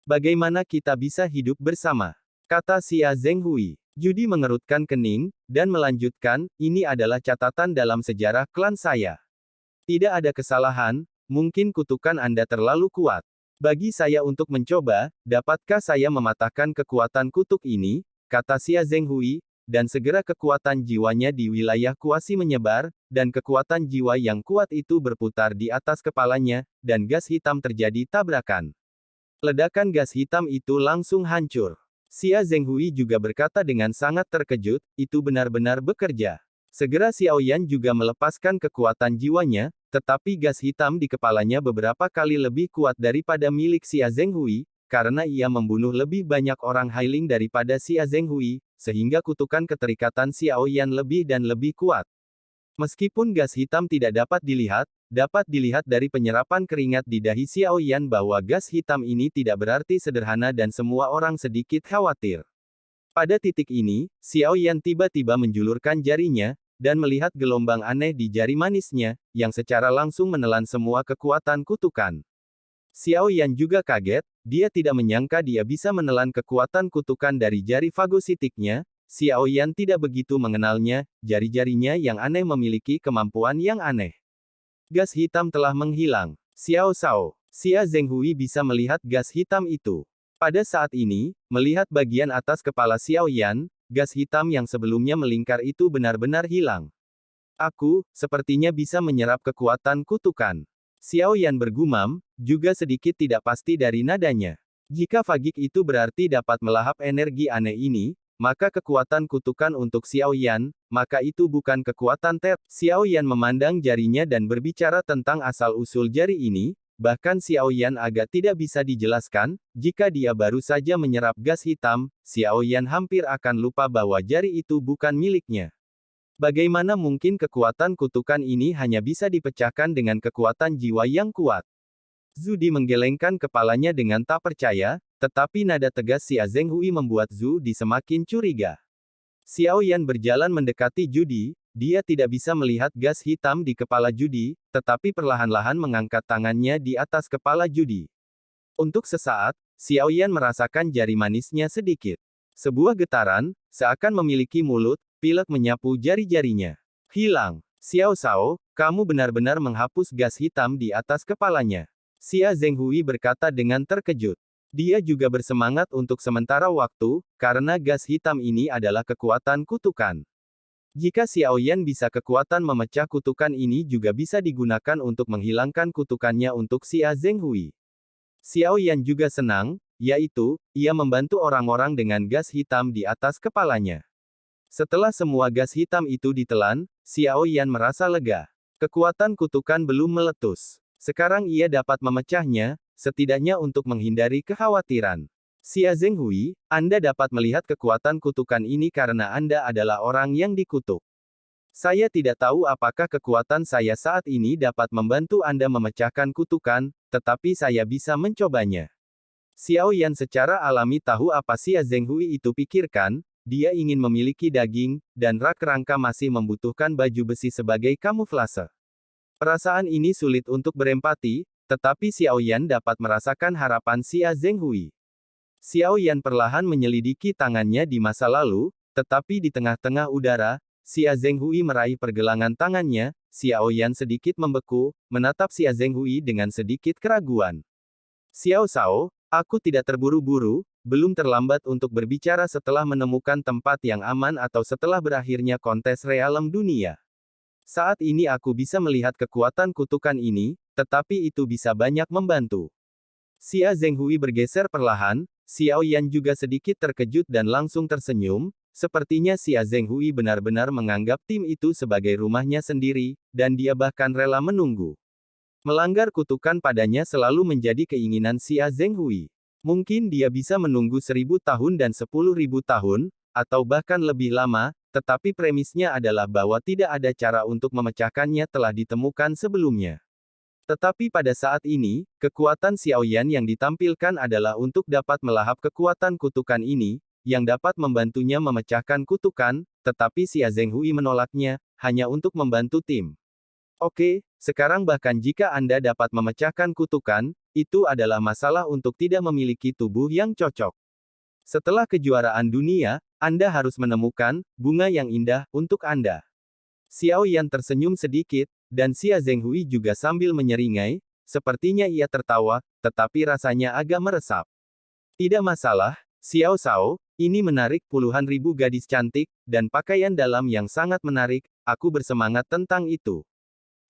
Bagaimana kita bisa hidup bersama? Kata Xia Zhenghui. Judy mengerutkan kening, dan melanjutkan, ini adalah catatan dalam sejarah klan saya. Tidak ada kesalahan, mungkin kutukan Anda terlalu kuat. Bagi saya untuk mencoba, dapatkah saya mematahkan kekuatan kutuk ini? Kata Xia Zhenghui, dan segera kekuatan jiwanya di wilayah kuasi menyebar, dan kekuatan jiwa yang kuat itu berputar di atas kepalanya, dan gas hitam terjadi tabrakan. Ledakan gas hitam itu langsung hancur. Xia Zhenghui juga berkata dengan sangat terkejut, itu benar-benar bekerja. Segera Xiao Yan juga melepaskan kekuatan jiwanya, tetapi gas hitam di kepalanya beberapa kali lebih kuat daripada milik Xia Zhenghui, karena ia membunuh lebih banyak orang Hailing daripada Xia Zhenghui, sehingga kutukan keterikatan Xiao Yan lebih dan lebih kuat. Meskipun gas hitam tidak dapat dilihat dari penyerapan keringat di dahi Xiao Yan bahwa gas hitam ini tidak berarti sederhana dan semua orang sedikit khawatir. Pada titik ini, Xiao Yan tiba-tiba menjulurkan jarinya, dan melihat gelombang aneh di jari manisnya, yang secara langsung menelan semua kekuatan kutukan. Xiao Yan juga kaget, dia tidak menyangka dia bisa menelan kekuatan kutukan dari jari fagositiknya. Xiao Yan tidak begitu mengenalnya, jari-jarinya yang aneh memiliki kemampuan yang aneh. Gas hitam telah menghilang. Xiao Shao, Xia Zhenghui bisa melihat gas hitam itu. Pada saat ini, melihat bagian atas kepala Xiao Yan, gas hitam yang sebelumnya melingkar itu benar-benar hilang. Aku, sepertinya bisa menyerap kekuatan kutukan. Xiao Yan bergumam, juga sedikit tidak pasti dari nadanya. Jika Fagik itu berarti dapat melahap energi aneh ini, maka kekuatan kutukan untuk Xiao Yan, maka itu bukan kekuatan Ted. Xiao Yan memandang jarinya dan berbicara tentang asal-usul jari ini, bahkan Xiao Yan agak tidak bisa dijelaskan, jika dia baru saja menyerap gas hitam, Xiao Yan hampir akan lupa bahwa jari itu bukan miliknya. Bagaimana mungkin kekuatan kutukan ini hanya bisa dipecahkan dengan kekuatan jiwa yang kuat? Zudi menggelengkan kepalanya dengan tak percaya, tetapi nada tegas Xia Zhenghui membuat Zudi semakin curiga. Xiao Yan berjalan mendekati Judi, dia tidak bisa melihat gas hitam di kepala Judi, tetapi perlahan-lahan mengangkat tangannya di atas kepala Judi. Untuk sesaat, Xiao Yan merasakan jari manisnya sedikit. Sebuah getaran, seakan memiliki mulut, pilek menyapu jari-jarinya. Hilang. Xiao Shao, kamu benar-benar menghapus gas hitam di atas kepalanya. Xia Zhenghui berkata dengan terkejut. Dia juga bersemangat untuk sementara waktu, karena gas hitam ini adalah kekuatan kutukan. Jika Xiao Yan bisa kekuatan memecah kutukan ini juga bisa digunakan untuk menghilangkan kutukannya untuk Xia Zhenghui. Xiao Yan juga senang, yaitu, ia membantu orang-orang dengan gas hitam di atas kepalanya. Setelah semua gas hitam itu ditelan, Xiao Yan merasa lega. Kekuatan kutukan belum meletus. Sekarang ia dapat memecahnya, setidaknya untuk menghindari kekhawatiran. Xia Zhenghui, Anda dapat melihat kekuatan kutukan ini karena Anda adalah orang yang dikutuk. Saya tidak tahu apakah kekuatan saya saat ini dapat membantu Anda memecahkan kutukan, tetapi saya bisa mencobanya. Xiao Yan secara alami tahu apa Xia Zhenghui itu pikirkan, dia ingin memiliki daging, dan rak rangka masih membutuhkan baju besi sebagai kamuflase. Perasaan ini sulit untuk berempati, tetapi Xiao Yan dapat merasakan harapan Xia Zhenghui. Xiao Yan perlahan menyelidiki tangannya di masa lalu, tetapi di tengah-tengah udara, Xia Zhenghui meraih pergelangan tangannya, Xiao Yan sedikit membeku, menatap Xia Zhenghui dengan sedikit keraguan. Xiao Shao, aku tidak terburu-buru, belum terlambat untuk berbicara setelah menemukan tempat yang aman atau setelah berakhirnya kontes realem dunia. Saat ini aku bisa melihat kekuatan kutukan ini, tetapi itu bisa banyak membantu. Xia Zhenghui bergeser perlahan, Xiao Yan juga sedikit terkejut dan langsung tersenyum, sepertinya Xia Zhenghui benar-benar menganggap tim itu sebagai rumahnya sendiri, dan dia bahkan rela menunggu. Melanggar kutukan padanya selalu menjadi keinginan Xia Zhenghui. Mungkin dia bisa menunggu 1000 tahun dan 10.000 tahun, atau bahkan lebih lama, tetapi premisnya adalah bahwa tidak ada cara untuk memecahkannya telah ditemukan sebelumnya. Tetapi pada saat ini, kekuatan Xiao Yan yang ditampilkan adalah untuk dapat melahap kekuatan kutukan ini, yang dapat membantunya memecahkan kutukan, tetapi Xia Zhenghui menolaknya, hanya untuk membantu tim. Oke, sekarang bahkan jika Anda dapat memecahkan kutukan, itu adalah masalah untuk tidak memiliki tubuh yang cocok. Setelah kejuaraan dunia, Anda harus menemukan bunga yang indah untuk Anda. Xiao Yan tersenyum sedikit, dan Xia Zhenghui juga sambil menyeringai, sepertinya ia tertawa, tetapi rasanya agak meresap. Tidak masalah, Xiao Shao, ini menarik puluhan ribu gadis cantik, dan pakaian dalam yang sangat menarik, aku bersemangat tentang itu.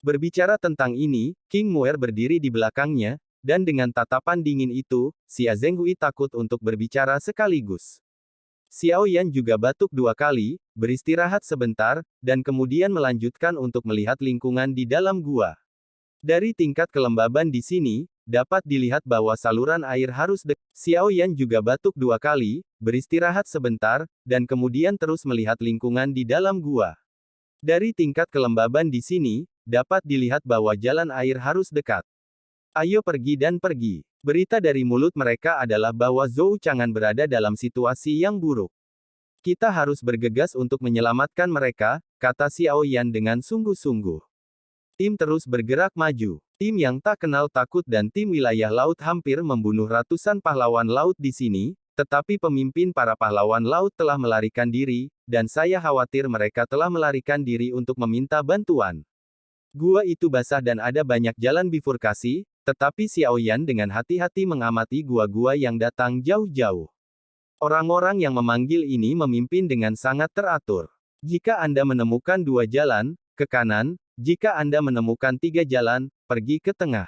Berbicara tentang ini, King Muer berdiri di belakangnya, dan dengan tatapan dingin itu, Xia Zhenghui takut untuk berbicara sekaligus. Xiao Yan juga batuk 2 kali, beristirahat sebentar, dan kemudian melanjutkan untuk melihat lingkungan di dalam gua. Dari tingkat kelembaban di sini, dapat dilihat bahwa saluran air harus dekat. Xiao Yan juga batuk 2 kali, beristirahat sebentar, dan kemudian terus melihat lingkungan di dalam gua. Dari tingkat kelembaban di sini, dapat dilihat bahwa jalan air harus dekat. Ayo pergi dan pergi. Berita dari mulut mereka adalah bahwa Zhou Chang'an berada dalam situasi yang buruk. Kita harus bergegas untuk menyelamatkan mereka, kata Xiao Yan dengan sungguh-sungguh. Tim terus bergerak maju. Tim yang tak kenal takut dan tim wilayah laut hampir membunuh ratusan pahlawan laut di sini, tetapi pemimpin para pahlawan laut telah melarikan diri, dan saya khawatir mereka telah melarikan diri untuk meminta bantuan. Gua itu basah dan ada banyak jalan bifurkasi, tetapi Xiao Yan dengan hati-hati mengamati gua-gua yang datang jauh-jauh. Orang-orang yang memanggil ini memimpin dengan sangat teratur. Jika Anda menemukan 2 jalan, ke kanan, jika Anda menemukan 3 jalan, pergi ke tengah.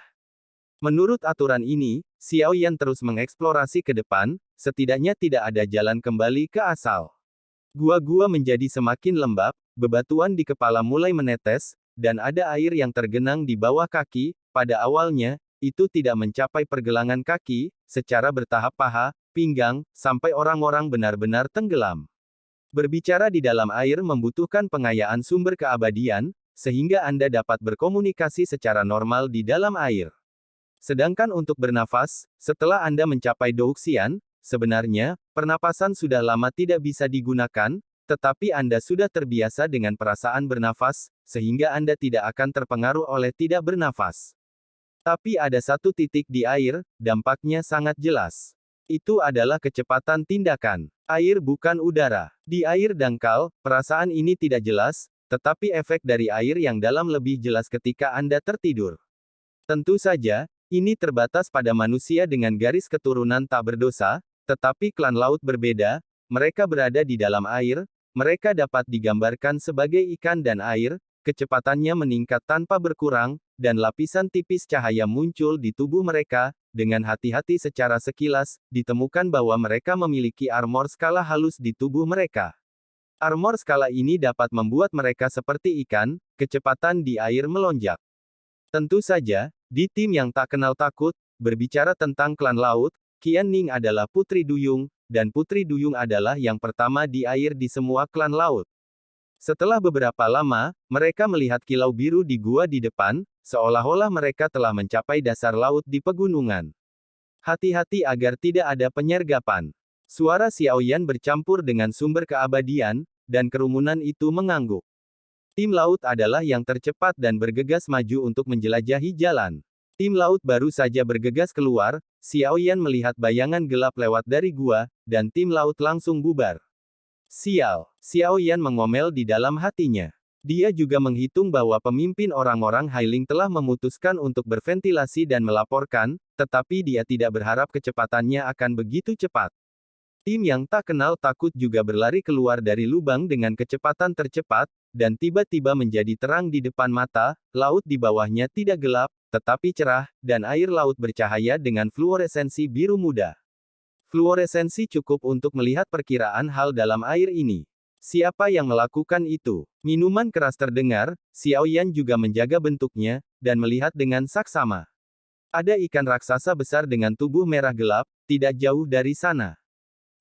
Menurut aturan ini, Xiao Yan terus mengeksplorasi ke depan, setidaknya tidak ada jalan kembali ke asal. Gua-gua menjadi semakin lembab, bebatuan di kepala mulai menetes, dan ada air yang tergenang di bawah kaki. Pada awalnya, itu tidak mencapai pergelangan kaki, secara bertahap paha, pinggang, sampai orang-orang benar-benar tenggelam. Berbicara di dalam air membutuhkan pengayaan sumber keabadian, sehingga Anda dapat berkomunikasi secara normal di dalam air. Sedangkan untuk bernafas, setelah Anda mencapai Douxian, sebenarnya, pernapasan sudah lama tidak bisa digunakan, tetapi Anda sudah terbiasa dengan perasaan bernafas, sehingga Anda tidak akan terpengaruh oleh tidak bernafas. Tapi ada satu titik di air, dampaknya sangat jelas. Itu adalah kecepatan tindakan. Air bukan udara. Di air dangkal, perasaan ini tidak jelas, tetapi efek dari air yang dalam lebih jelas ketika Anda tertidur. Tentu saja, ini terbatas pada manusia dengan garis keturunan tak berdosa, tetapi klan laut berbeda, mereka berada di dalam air, mereka dapat digambarkan sebagai ikan dan air, kecepatannya meningkat tanpa berkurang, dan lapisan tipis cahaya muncul di tubuh mereka, dengan hati-hati secara sekilas, ditemukan bahwa mereka memiliki armor skala halus di tubuh mereka. Armor skala ini dapat membuat mereka seperti ikan, kecepatan di air melonjak. Tentu saja, di tim yang tak kenal takut, berbicara tentang klan laut, Qian Ning adalah Putri Duyung, dan Putri Duyung adalah yang pertama di air di semua klan laut. Setelah beberapa lama, mereka melihat kilau biru di gua di depan, seolah-olah mereka telah mencapai dasar laut di pegunungan. Hati-hati agar tidak ada penyergapan. Suara Xiao Yan bercampur dengan sumber keabadian, dan kerumunan itu mengangguk. Tim laut adalah yang tercepat dan bergegas maju untuk menjelajahi jalan. Tim laut baru saja bergegas keluar, Xiao Yan melihat bayangan gelap lewat dari gua, dan tim laut langsung bubar. Sial, Xiao Yan mengomel di dalam hatinya. Dia juga menghitung bahwa pemimpin orang-orang Hailing telah memutuskan untuk berventilasi dan melaporkan, tetapi dia tidak berharap kecepatannya akan begitu cepat. Tim yang tak kenal takut juga berlari keluar dari lubang dengan kecepatan tercepat, dan tiba-tiba menjadi terang di depan mata, laut di bawahnya tidak gelap, tetapi cerah, dan air laut bercahaya dengan fluoresensi biru muda. Fluoresensi cukup untuk melihat perkiraan hal dalam air ini. Siapa yang melakukan itu? Minuman keras terdengar, Xiao Yan juga menjaga bentuknya, dan melihat dengan saksama. Ada ikan raksasa besar dengan tubuh merah gelap, tidak jauh dari sana.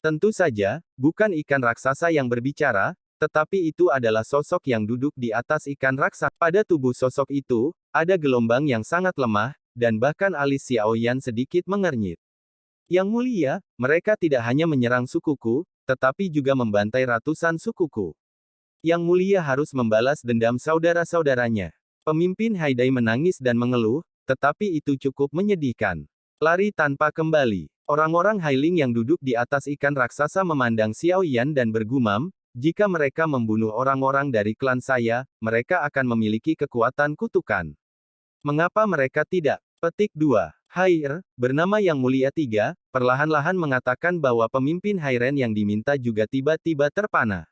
Tentu saja, bukan ikan raksasa yang berbicara, tetapi itu adalah sosok yang duduk di atas ikan raksasa. Pada tubuh sosok itu, ada gelombang yang sangat lemah, dan bahkan alis Xiao Yan sedikit mengernyit. Yang mulia, mereka tidak hanya menyerang sukuku, tetapi juga membantai ratusan sukuku. Yang mulia harus membalas dendam saudara-saudaranya. Pemimpin Haidai menangis dan mengeluh, tetapi itu cukup menyedihkan. Lari tanpa kembali. Orang-orang Hailing yang duduk di atas ikan raksasa memandang Xiao Yan dan bergumam, jika mereka membunuh orang-orang dari klan saya, mereka akan memiliki kekuatan kutukan. Mengapa mereka tidak? Petik 2. Hair, bernama Yang Mulia 3, perlahan-lahan mengatakan bahwa pemimpin Hairen yang diminta juga tiba-tiba terpana.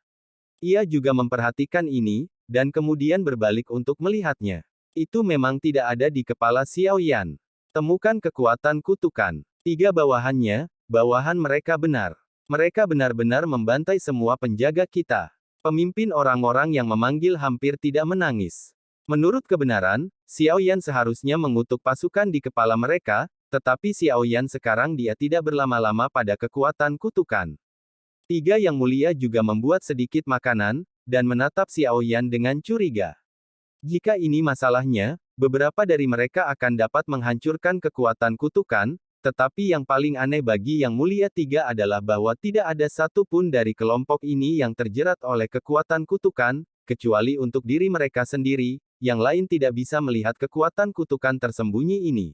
Ia juga memperhatikan ini, dan kemudian berbalik untuk melihatnya. Itu memang tidak ada di kepala Xiao Yan. Temukan kekuatan kutukan. 3 bawahannya, bawahan mereka benar. Mereka benar-benar membantai semua penjaga kita. Pemimpin orang-orang yang memanggil hampir tidak menangis. Menurut kebenaran, Xiao Yan seharusnya mengutuk pasukan di kepala mereka, tetapi Xiao Yan sekarang dia tidak berlama-lama pada kekuatan kutukan. 3 yang mulia juga membuat sedikit makanan, dan menatap Xiao Yan dengan curiga. Jika ini masalahnya, beberapa dari mereka akan dapat menghancurkan kekuatan kutukan, tetapi yang paling aneh bagi Yang Mulia 3 adalah bahwa tidak ada satu pun dari kelompok ini yang terjerat oleh kekuatan kutukan, kecuali untuk diri mereka sendiri, yang lain tidak bisa melihat kekuatan kutukan tersembunyi ini.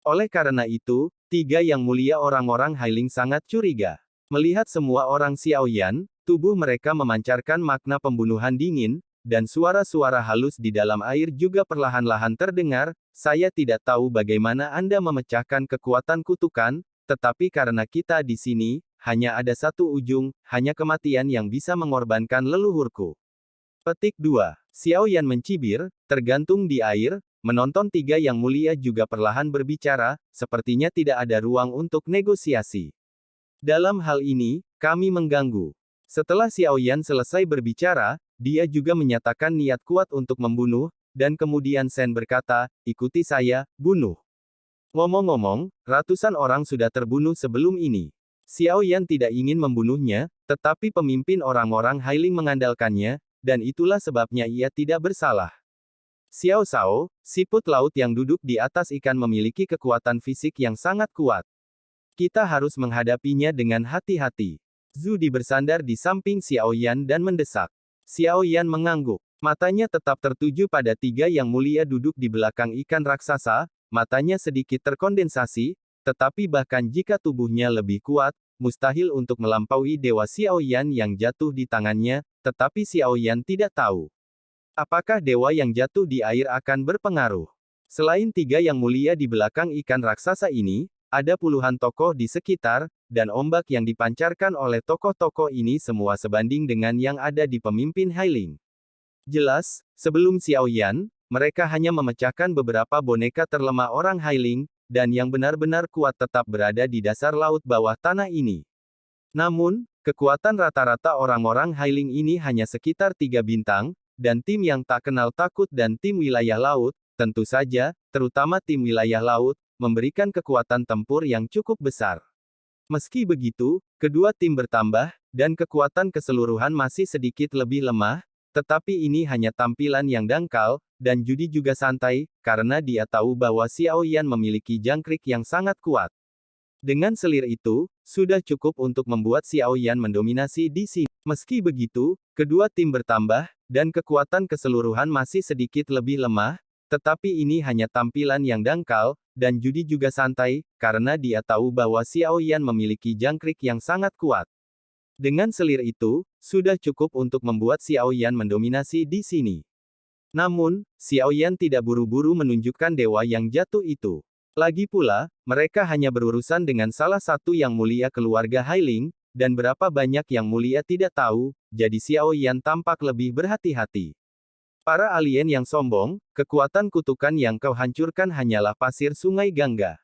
Oleh karena itu, 3 Yang Mulia orang-orang Hailing sangat curiga. Melihat semua orang Xiao Yan, tubuh mereka memancarkan makna pembunuhan dingin, dan suara-suara halus di dalam air juga perlahan-lahan terdengar. Saya tidak tahu bagaimana Anda memecahkan kekuatan kutukan, tetapi karena kita di sini, hanya ada satu ujung, hanya kematian yang bisa mengorbankan leluhurku. Petik 2. Xiao Yan mencibir, tergantung di air, menonton tiga yang mulia juga perlahan berbicara, sepertinya tidak ada ruang untuk negosiasi. Dalam hal ini, kami mengganggu. Setelah Xiao Yan selesai berbicara, dia juga menyatakan niat kuat untuk membunuh, dan kemudian Shen berkata, ikuti saya, bunuh. Ngomong-ngomong, ratusan orang sudah terbunuh sebelum ini. Xiao Yan tidak ingin membunuhnya, tetapi pemimpin orang-orang Hailing mengandalkannya, dan itulah sebabnya ia tidak bersalah. Xiao Shao, siput laut yang duduk di atas ikan memiliki kekuatan fisik yang sangat kuat. Kita harus menghadapinya dengan hati-hati. Zhu Di bersandar di samping Xiao Yan dan mendesak. Xiao Yan mengangguk. Matanya tetap tertuju pada tiga yang mulia duduk di belakang ikan raksasa, matanya sedikit terkondensasi, tetapi bahkan jika tubuhnya lebih kuat, mustahil untuk melampaui Dewa Xiao Yan yang jatuh di tangannya, tetapi Xiao Yan tidak tahu. Apakah dewa yang jatuh di air akan berpengaruh? Selain tiga yang mulia di belakang ikan raksasa ini, ada puluhan tokoh di sekitar, dan ombak yang dipancarkan oleh tokoh-tokoh ini semua sebanding dengan yang ada di pemimpin Hailing. Jelas, sebelum Xiao Yan, mereka hanya memecahkan beberapa boneka terlemah orang Hailing, dan yang benar-benar kuat tetap berada di dasar laut bawah tanah ini. Namun, kekuatan rata-rata orang-orang Hailing ini hanya sekitar 3 bintang, dan tim yang tak kenal takut dan tim wilayah laut, tentu saja, terutama tim wilayah laut, memberikan kekuatan tempur yang cukup besar. Meski begitu, kedua tim bertambah, dan kekuatan keseluruhan masih sedikit lebih lemah, tetapi ini hanya tampilan yang dangkal, dan Judi juga santai, karena dia tahu bahwa Xiao Yan memiliki jangkrik yang sangat kuat. Dengan selir itu, sudah cukup untuk membuat Xiao Yan mendominasi di sini. Meski begitu, kedua tim bertambah, dan kekuatan keseluruhan masih sedikit lebih lemah, tetapi ini hanya tampilan yang dangkal, dan Judi juga santai, karena dia tahu bahwa Xiao Yan memiliki jangkrik yang sangat kuat. Dengan selir itu, sudah cukup untuk membuat Xiao Yan mendominasi di sini. Namun, Xiao Yan tidak buru-buru menunjukkan dewa yang jatuh itu. Lagi pula, mereka hanya berurusan dengan salah satu yang mulia keluarga Hailing, dan berapa banyak yang mulia tidak tahu, jadi Xiao Yan tampak lebih berhati-hati. Para alien yang sombong, kekuatan kutukan yang kau hancurkan hanyalah pasir sungai Gangga.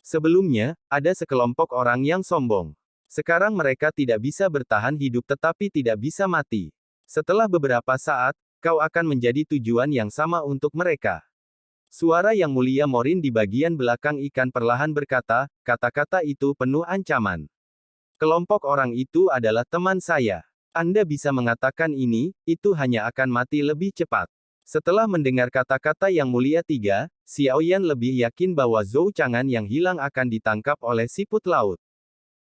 Sebelumnya, ada sekelompok orang yang sombong. Sekarang mereka tidak bisa bertahan hidup tetapi tidak bisa mati. Setelah beberapa saat, kau akan menjadi tujuan yang sama untuk mereka. Suara yang mulia Morin di bagian belakang ikan perlahan berkata, kata-kata itu penuh ancaman. Kelompok orang itu adalah teman saya. Anda bisa mengatakan ini, itu hanya akan mati lebih cepat. Setelah mendengar kata-kata yang mulia tiga, Xiao Yan lebih yakin bahwa Zhou Chang'an yang hilang akan ditangkap oleh siput laut.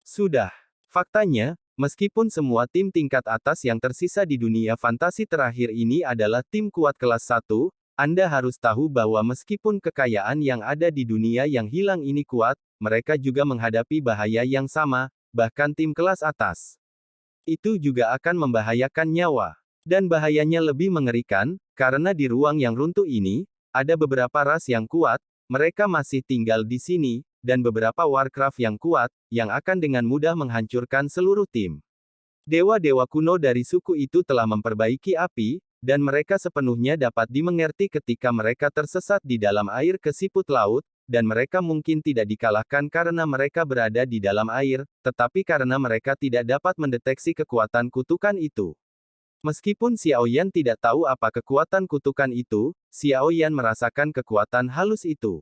Sudah. Faktanya, meskipun semua tim tingkat atas yang tersisa di dunia fantasi terakhir ini adalah tim kuat kelas 1, Anda harus tahu bahwa meskipun kekayaan yang ada di dunia yang hilang ini kuat, mereka juga menghadapi bahaya yang sama, bahkan tim kelas atas. Itu juga akan membahayakan nyawa. Dan bahayanya lebih mengerikan, karena di ruang yang runtuh ini, ada beberapa ras yang kuat, mereka masih tinggal di sini, dan beberapa Warcraft yang kuat, yang akan dengan mudah menghancurkan seluruh tim. Dewa-dewa kuno dari suku itu telah memperbaiki api, dan mereka sepenuhnya dapat dimengerti ketika mereka tersesat di dalam air ke siput laut, dan mereka mungkin tidak dikalahkan karena mereka berada di dalam air, tetapi karena mereka tidak dapat mendeteksi kekuatan kutukan itu. Meskipun Xiao Yan tidak tahu apa kekuatan kutukan itu, Xiao Yan merasakan kekuatan halus itu.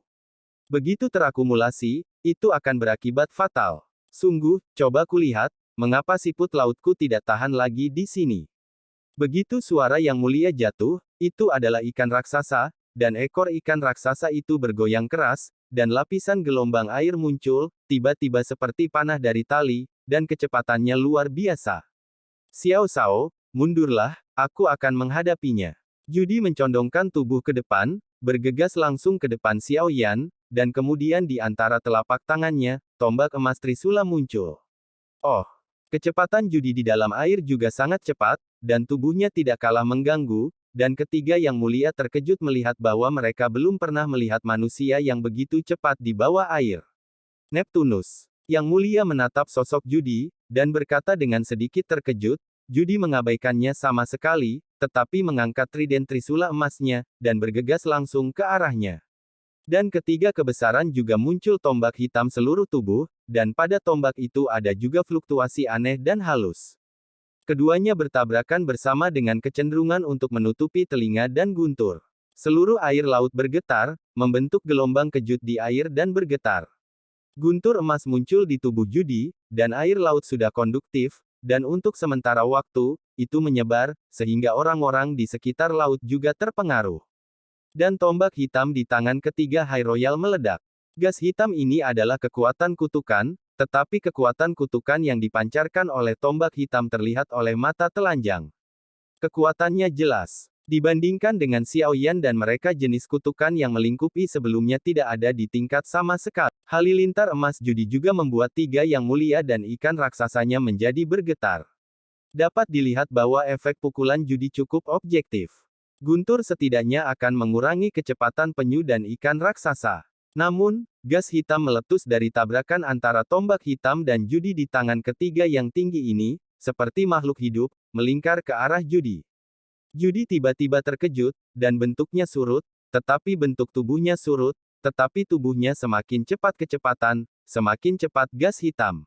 Begitu terakumulasi, itu akan berakibat fatal. Sungguh, coba kulihat, mengapa siput lautku tidak tahan lagi di sini. Begitu suara yang mulia jatuh, itu adalah ikan raksasa, dan ekor ikan raksasa itu bergoyang keras, dan lapisan gelombang air muncul, tiba-tiba seperti panah dari tali, dan kecepatannya luar biasa. Xiao Shao, mundurlah, aku akan menghadapinya. Judi mencondongkan tubuh ke depan, bergegas langsung ke depan Xiao Yan, dan kemudian di antara telapak tangannya, tombak emas Trisula muncul. Oh, kecepatan Judi di dalam air juga sangat cepat, dan tubuhnya tidak kalah mengganggu, dan ketiga yang mulia terkejut melihat bahwa mereka belum pernah melihat manusia yang begitu cepat di bawah air. Neptunus, yang mulia menatap sosok Judi, dan berkata dengan sedikit terkejut, Judi mengabaikannya sama sekali, tetapi mengangkat trident trisula emasnya, dan bergegas langsung ke arahnya. Dan ketiga kebesaran juga muncul tombak hitam seluruh tubuh, dan pada tombak itu ada juga fluktuasi aneh dan halus. Keduanya bertabrakan bersama dengan kecenderungan untuk menutupi telinga dan guntur. Seluruh air laut bergetar, membentuk gelombang kejut di air dan bergetar. Guntur emas muncul di tubuh Judi, dan air laut sudah konduktif, dan untuk sementara waktu, itu menyebar, sehingga orang-orang di sekitar laut juga terpengaruh. Dan tombak hitam di tangan ketiga High Royal meledak. Gas hitam ini adalah kekuatan kutukan, tetapi kekuatan kutukan yang dipancarkan oleh tombak hitam terlihat oleh mata telanjang. Kekuatannya jelas. Dibandingkan dengan Xiao Yan dan mereka jenis kutukan yang melingkupi sebelumnya tidak ada di tingkat sama sekali. Halilintar emas Judi juga membuat tiga yang mulia dan ikan raksasanya menjadi bergetar. Dapat dilihat bahwa efek pukulan Judi cukup objektif. Guntur setidaknya akan mengurangi kecepatan penyu dan ikan raksasa. Namun, gas hitam meletus dari tabrakan antara tombak hitam dan Judi di tangan ketiga yang tinggi ini, seperti makhluk hidup, melingkar ke arah Judi. Judi tiba-tiba terkejut, dan bentuknya surut, tetapi bentuk tubuhnya surut, tetapi tubuhnya semakin cepat kecepatan, semakin cepat gas hitam.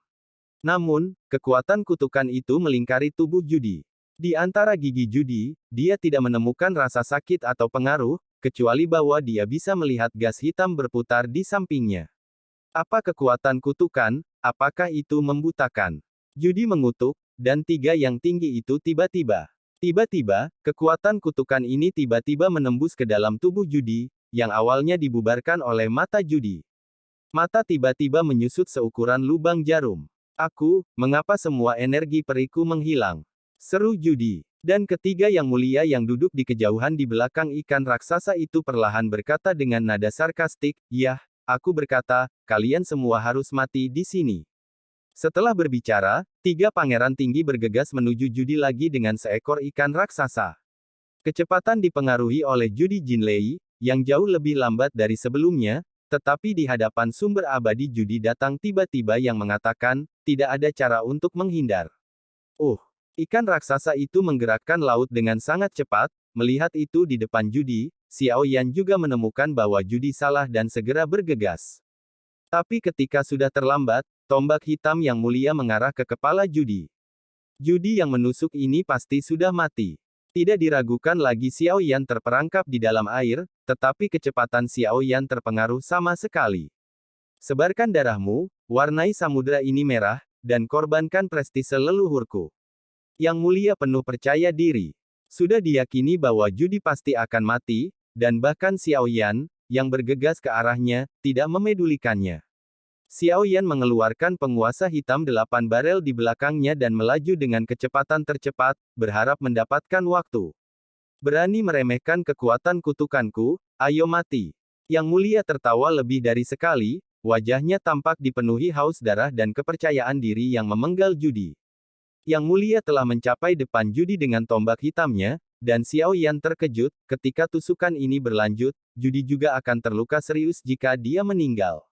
Namun, kekuatan kutukan itu melingkari tubuh Judi. Di antara gigi Judi, dia tidak menemukan rasa sakit atau pengaruh, kecuali bahwa dia bisa melihat gas hitam berputar di sampingnya. Apa kekuatan kutukan? Apakah itu membutakan? Judi mengutuk, dan tiga yang tinggi itu Tiba-tiba, kekuatan kutukan ini tiba-tiba menembus ke dalam tubuh Judi, yang awalnya dibubarkan oleh mata Judi. Mata tiba-tiba menyusut seukuran lubang jarum. Mengapa semua energi periku menghilang? Seru Judi. Dan ketiga yang mulia yang duduk di kejauhan di belakang ikan raksasa itu perlahan berkata dengan nada sarkastik, "Yah, aku berkata, kalian semua harus mati di sini." Setelah berbicara, tiga pangeran tinggi bergegas menuju Judi lagi dengan seekor ikan raksasa. Kecepatan dipengaruhi oleh Judi Jinlei, yang jauh lebih lambat dari sebelumnya, tetapi di hadapan sumber abadi Judi datang tiba-tiba yang mengatakan, tidak ada cara untuk menghindar. Ikan raksasa itu menggerakkan laut dengan sangat cepat, melihat itu di depan Judi, Xiao Yan juga menemukan bahwa Judi salah dan segera bergegas. Tapi ketika sudah terlambat, tombak hitam yang mulia mengarah ke kepala Judi. Judi yang menusuk ini pasti sudah mati. Tidak diragukan lagi Xiao Yan terperangkap di dalam air, tetapi kecepatan Xiao Yan terpengaruh sama sekali. Sebarkan darahmu, warnai samudera ini merah, dan korbankan prestise leluhurku. Yang mulia penuh percaya diri. Sudah diyakini bahwa Judi pasti akan mati, dan bahkan Xiao Yan, yang bergegas ke arahnya, tidak memedulikannya. Xiao Yan mengeluarkan penguasa hitam 8 barel di belakangnya dan melaju dengan kecepatan tercepat, berharap mendapatkan waktu. Berani meremehkan kekuatan kutukanku, ayo mati. Yang mulia tertawa lebih dari sekali, wajahnya tampak dipenuhi haus darah dan kepercayaan diri yang memenggal Judi. Yang mulia telah mencapai depan Judi dengan tombak hitamnya, dan Xiao Yan terkejut, ketika tusukan ini berlanjut, Judi juga akan terluka serius jika dia meninggal.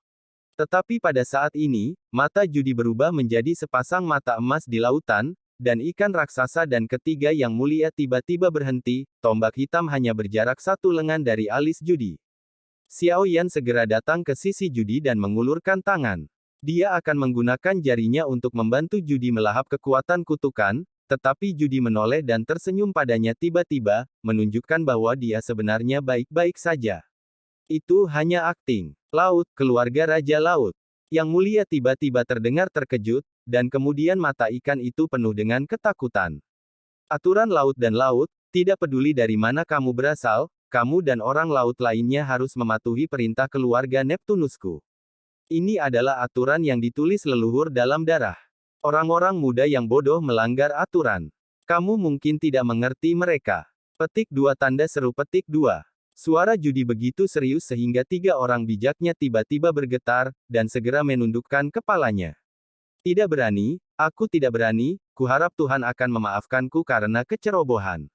Tetapi pada saat ini, mata Judi berubah menjadi sepasang mata emas di lautan, dan ikan raksasa dan ketiga yang mulia tiba-tiba berhenti, tombak hitam hanya berjarak 1 lengan dari alis Judi. Xiao Yan segera datang ke sisi Judi dan mengulurkan tangan. Dia akan menggunakan jarinya untuk membantu Judi melahap kekuatan kutukan, tetapi Judi menoleh dan tersenyum padanya tiba-tiba, menunjukkan bahwa dia sebenarnya baik-baik saja. Itu hanya akting. Laut, keluarga Raja Laut. Yang mulia tiba-tiba terdengar terkejut, dan kemudian mata ikan itu penuh dengan ketakutan. Aturan laut dan laut, tidak peduli dari mana kamu berasal, kamu dan orang laut lainnya harus mematuhi perintah keluarga Neptunusku. Ini adalah aturan yang ditulis leluhur dalam darah. Orang-orang muda yang bodoh melanggar aturan. Kamu mungkin tidak mengerti mereka. Petik 2 tanda seru petik 2. Suara Judi begitu serius sehingga 3 orang bijaknya tiba-tiba bergetar, dan segera menundukkan kepalanya. Tidak berani, aku tidak berani, kuharap Tuhan akan memaafkanku karena kecerobohan.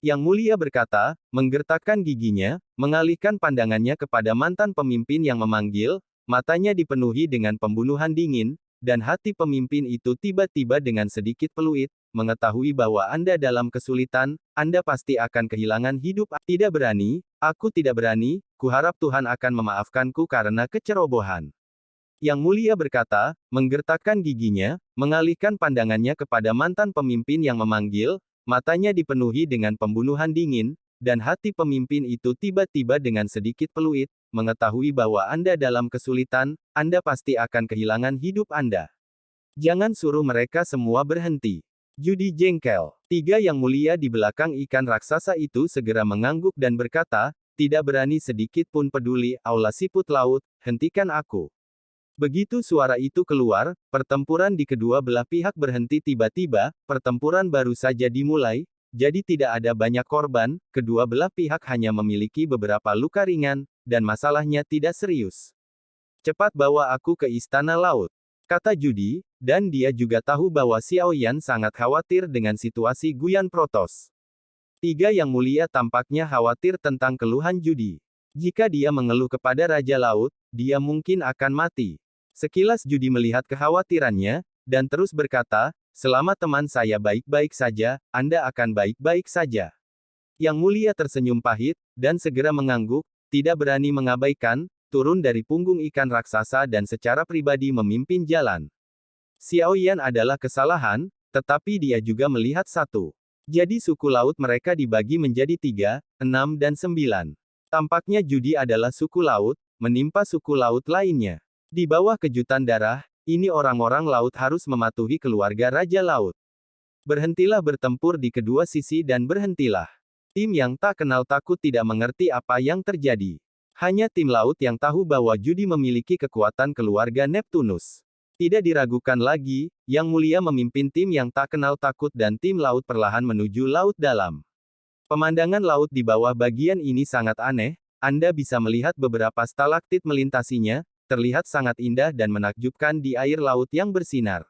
Yang mulia berkata, menggertakkan giginya, mengalihkan pandangannya kepada mantan pemimpin yang memanggil, matanya dipenuhi dengan pembunuhan dingin, dan hati pemimpin itu tiba-tiba dengan sedikit peluit, mengetahui bahwa Anda dalam kesulitan, Anda pasti akan kehilangan hidup. Tidak berani, aku tidak berani, kuharap Tuhan akan memaafkanku karena kecerobohan. Yang Mulia berkata, menggertakkan giginya, mengalihkan pandangannya kepada mantan pemimpin yang memanggil, matanya dipenuhi dengan pembunuhan dingin, dan hati pemimpin itu tiba-tiba dengan sedikit peluit, mengetahui bahwa Anda dalam kesulitan, Anda pasti akan kehilangan hidup Anda. Jangan suruh mereka semua berhenti. Judy jengkel. Tiga Yang Mulia di belakang ikan raksasa itu segera mengangguk dan berkata, tidak berani sedikit pun peduli, aula siput laut, hentikan aku. Begitu suara itu keluar, pertempuran di kedua belah pihak berhenti tiba-tiba, pertempuran baru saja dimulai, jadi tidak ada banyak korban, kedua belah pihak hanya memiliki beberapa luka ringan, dan masalahnya tidak serius. Cepat bawa aku ke Istana Laut, kata Judy, dan dia juga tahu bahwa Xiao Yan sangat khawatir dengan situasi Guyan Protoss. Tiga Yang Mulia tampaknya khawatir tentang keluhan Judy. Jika dia mengeluh kepada Raja Laut, dia mungkin akan mati. Sekilas Judy melihat kekhawatirannya, dan terus berkata, selama teman saya baik-baik saja, Anda akan baik-baik saja. Yang Mulia tersenyum pahit, dan segera mengangguk, tidak berani mengabaikan, turun dari punggung ikan raksasa dan secara pribadi memimpin jalan. Xiao Yan adalah kesalahan, tetapi dia juga melihat satu. Jadi suku laut mereka dibagi menjadi 3, 6 dan 9. Tampaknya Judy adalah suku laut, menimpa suku laut lainnya. Di bawah kejutan darah, ini orang-orang laut harus mematuhi keluarga Raja Laut. Berhentilah bertempur di kedua sisi dan berhentilah. Tim yang tak kenal takut tidak mengerti apa yang terjadi. Hanya tim laut yang tahu bahwa Judy memiliki kekuatan keluarga Neptunus. Tidak diragukan lagi, Yang Mulia memimpin tim yang tak kenal takut dan tim laut perlahan menuju laut dalam. Pemandangan laut di bawah bagian ini sangat aneh, Anda bisa melihat beberapa stalaktit melintasinya, terlihat sangat indah dan menakjubkan di air laut yang bersinar.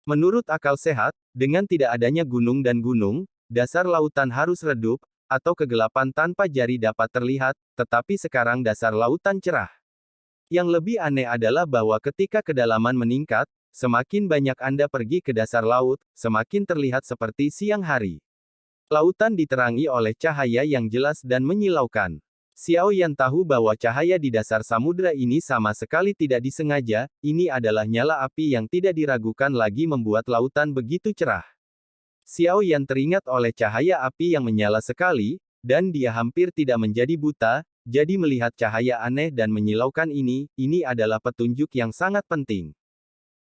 Menurut akal sehat, dengan tidak adanya gunung dan gunung, dasar lautan harus redup, atau kegelapan tanpa jari dapat terlihat, tetapi sekarang dasar lautan cerah. Yang lebih aneh adalah bahwa ketika kedalaman meningkat, semakin banyak Anda pergi ke dasar laut, semakin terlihat seperti siang hari. Lautan diterangi oleh cahaya yang jelas dan menyilaukan. Xiao Yan tahu bahwa cahaya di dasar samudera ini sama sekali tidak disengaja, ini adalah nyala api yang tidak diragukan lagi membuat lautan begitu cerah. Xiao Yan teringat oleh cahaya api yang menyala sekali, dan dia hampir tidak menjadi buta, jadi melihat cahaya aneh dan menyilaukan ini adalah petunjuk yang sangat penting.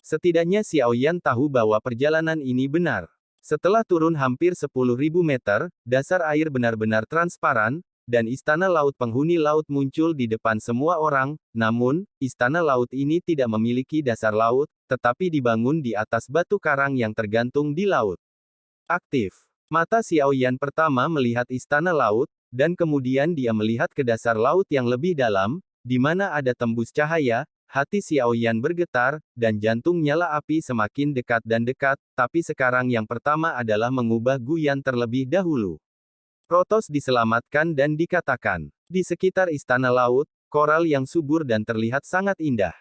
Setidaknya Xiao Yan tahu bahwa perjalanan ini benar. Setelah turun hampir 10.000 meter, dasar air benar-benar transparan, dan istana laut penghuni laut muncul di depan semua orang, namun, istana laut ini tidak memiliki dasar laut, tetapi dibangun di atas batu karang yang tergantung di laut. Aktif. Mata Xiao Yan pertama melihat istana laut, dan kemudian dia melihat ke dasar laut yang lebih dalam, di mana ada tembus cahaya, hati Xiao Yan bergetar, dan jantung nyala api semakin dekat dan dekat, tapi sekarang yang pertama adalah mengubah Guyan terlebih dahulu. Protoss diselamatkan dan dikatakan, di sekitar istana laut, koral yang subur dan terlihat sangat indah.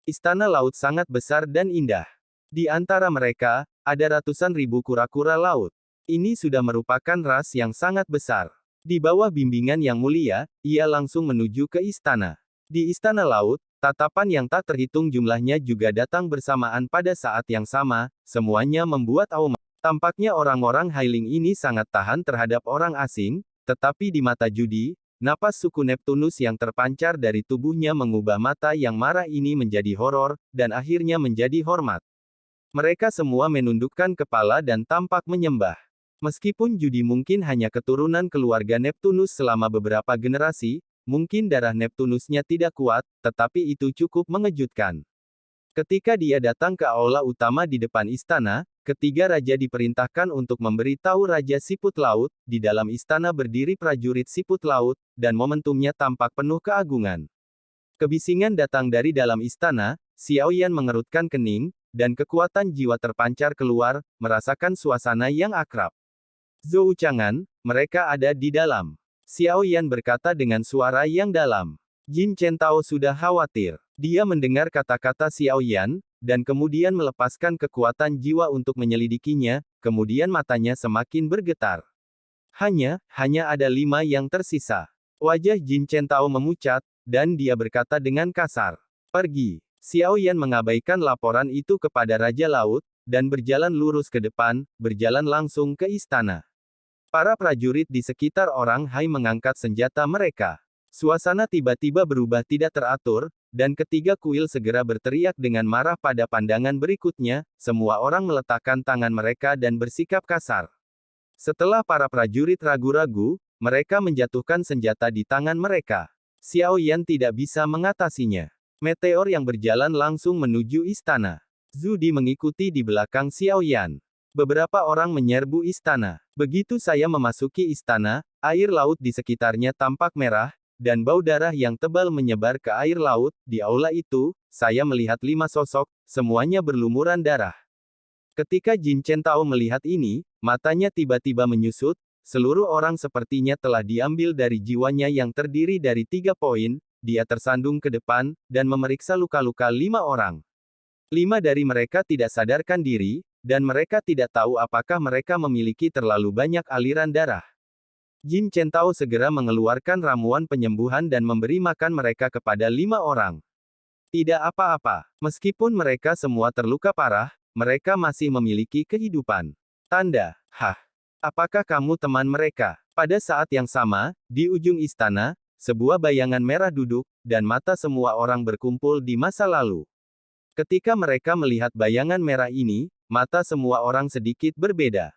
Istana laut sangat besar dan indah. Di antara mereka, ada ratusan ribu kura-kura laut. Ini sudah merupakan ras yang sangat besar. Di bawah bimbingan Yang Mulia, ia langsung menuju ke istana. Di istana laut, tatapan yang tak terhitung jumlahnya juga datang bersamaan pada saat yang sama, semuanya membuat auma. Tampaknya orang-orang Hailing ini sangat tahan terhadap orang asing, tetapi di mata Judy, napas suku Neptunus yang terpancar dari tubuhnya mengubah mata yang marah ini menjadi horor, dan akhirnya menjadi hormat. Mereka semua menundukkan kepala dan tampak menyembah. Meskipun Judy mungkin hanya keturunan keluarga Neptunus selama beberapa generasi, mungkin darah Neptunusnya tidak kuat, tetapi itu cukup mengejutkan. Ketika dia datang ke aula utama di depan istana, ketiga raja diperintahkan untuk memberi tahu Raja Siput Laut, di dalam istana berdiri prajurit Siput Laut, dan momentumnya tampak penuh keagungan. Kebisingan datang dari dalam istana, Xiao Yan mengerutkan kening, dan kekuatan jiwa terpancar keluar, merasakan suasana yang akrab. Zhou Chang'an, mereka ada di dalam. Xiao Yan berkata dengan suara yang dalam. Jin Chen Tao sudah khawatir. Dia mendengar kata-kata Xiao Yan, dan kemudian melepaskan kekuatan jiwa untuk menyelidikinya, kemudian matanya semakin bergetar. Hanya ada 5 yang tersisa. Wajah Jin Chen Tao memucat, dan dia berkata dengan kasar. Pergi. Xiao Yan mengabaikan laporan itu kepada Raja Laut, dan berjalan lurus ke depan, berjalan langsung ke istana. Para prajurit di sekitar orang Hai mengangkat senjata mereka. Suasana tiba-tiba berubah tidak teratur, dan ketiga kuil segera berteriak dengan marah pada pandangan berikutnya, semua orang meletakkan tangan mereka dan bersikap kasar. Setelah para prajurit ragu-ragu, mereka menjatuhkan senjata di tangan mereka. Xiao Yan tidak bisa mengatasinya. Meteor yang berjalan langsung menuju istana. Zhu Di mengikuti di belakang Xiao Yan. Beberapa orang menyerbu istana. Begitu saya memasuki istana, air laut di sekitarnya tampak merah, dan bau darah yang tebal menyebar ke air laut. Di aula itu, saya melihat 5 sosok, semuanya berlumuran darah. Ketika Jin Chen-Tao melihat ini, matanya tiba-tiba menyusut, seluruh orang sepertinya telah diambil dari jiwanya yang terdiri dari 3 poin, dia tersandung ke depan, dan memeriksa luka-luka 5 orang. 5 dari mereka tidak sadarkan diri, dan mereka tidak tahu apakah mereka memiliki terlalu banyak aliran darah. Jin Chen-Tao segera mengeluarkan ramuan penyembuhan dan memberi makan mereka kepada 5 orang. Tidak apa-apa, meskipun mereka semua terluka parah, mereka masih memiliki kehidupan. Tanda, apakah kamu teman mereka? Pada saat yang sama, di ujung istana, sebuah bayangan merah duduk, dan mata semua orang berkumpul di masa lalu. Ketika mereka melihat bayangan merah ini, mata semua orang sedikit berbeda.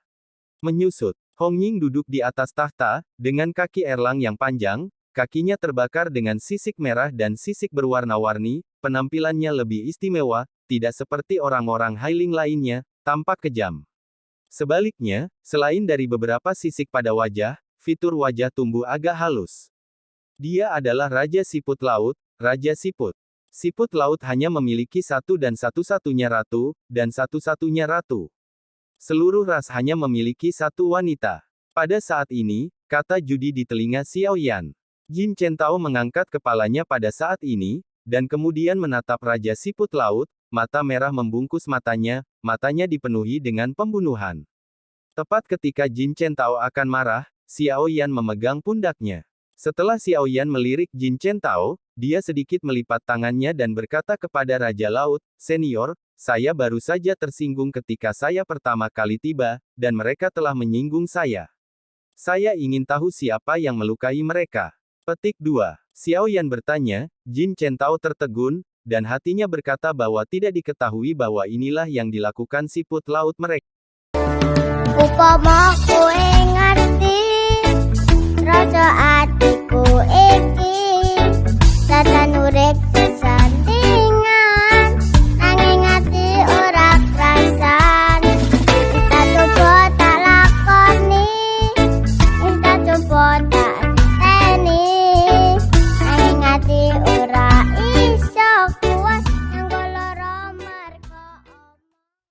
Menyusut. Hong Ying duduk di atas tahta, dengan kaki erlang yang panjang, kakinya terbakar dengan sisik merah dan sisik berwarna-warni, penampilannya lebih istimewa, tidak seperti orang-orang Hailing lainnya, tampak kejam. Sebaliknya, selain dari beberapa sisik pada wajah, fitur wajah tumbuh agak halus. Dia adalah Raja Siput Laut, Raja Siput. Siput Laut hanya memiliki satu dan satu-satunya ratu, dan satu-satunya ratu. Seluruh ras hanya memiliki satu wanita. Pada saat ini, kata Judy di telinga Xiao Yan. Jin Chen-Tao mengangkat kepalanya pada saat ini, dan kemudian menatap Raja Siput Laut, mata merah membungkus matanya dipenuhi dengan pembunuhan. Tepat ketika Jin Chen-Tao akan marah, Xiao Yan memegang pundaknya. Setelah Xiao Yan melirik Jin Chen-Tao, dia sedikit melipat tangannya dan berkata kepada Raja Laut, "Senior, saya baru saja tersinggung ketika saya pertama kali tiba, dan mereka telah menyinggung saya. Saya ingin tahu siapa yang melukai mereka." Petik 2. Xiao Yan bertanya, Jin Chen-Tao tertegun, dan hatinya berkata bahwa tidak diketahui bahwa inilah yang dilakukan siput laut mereka. Upama kowe ngerti rasa atiku iki, tatan urip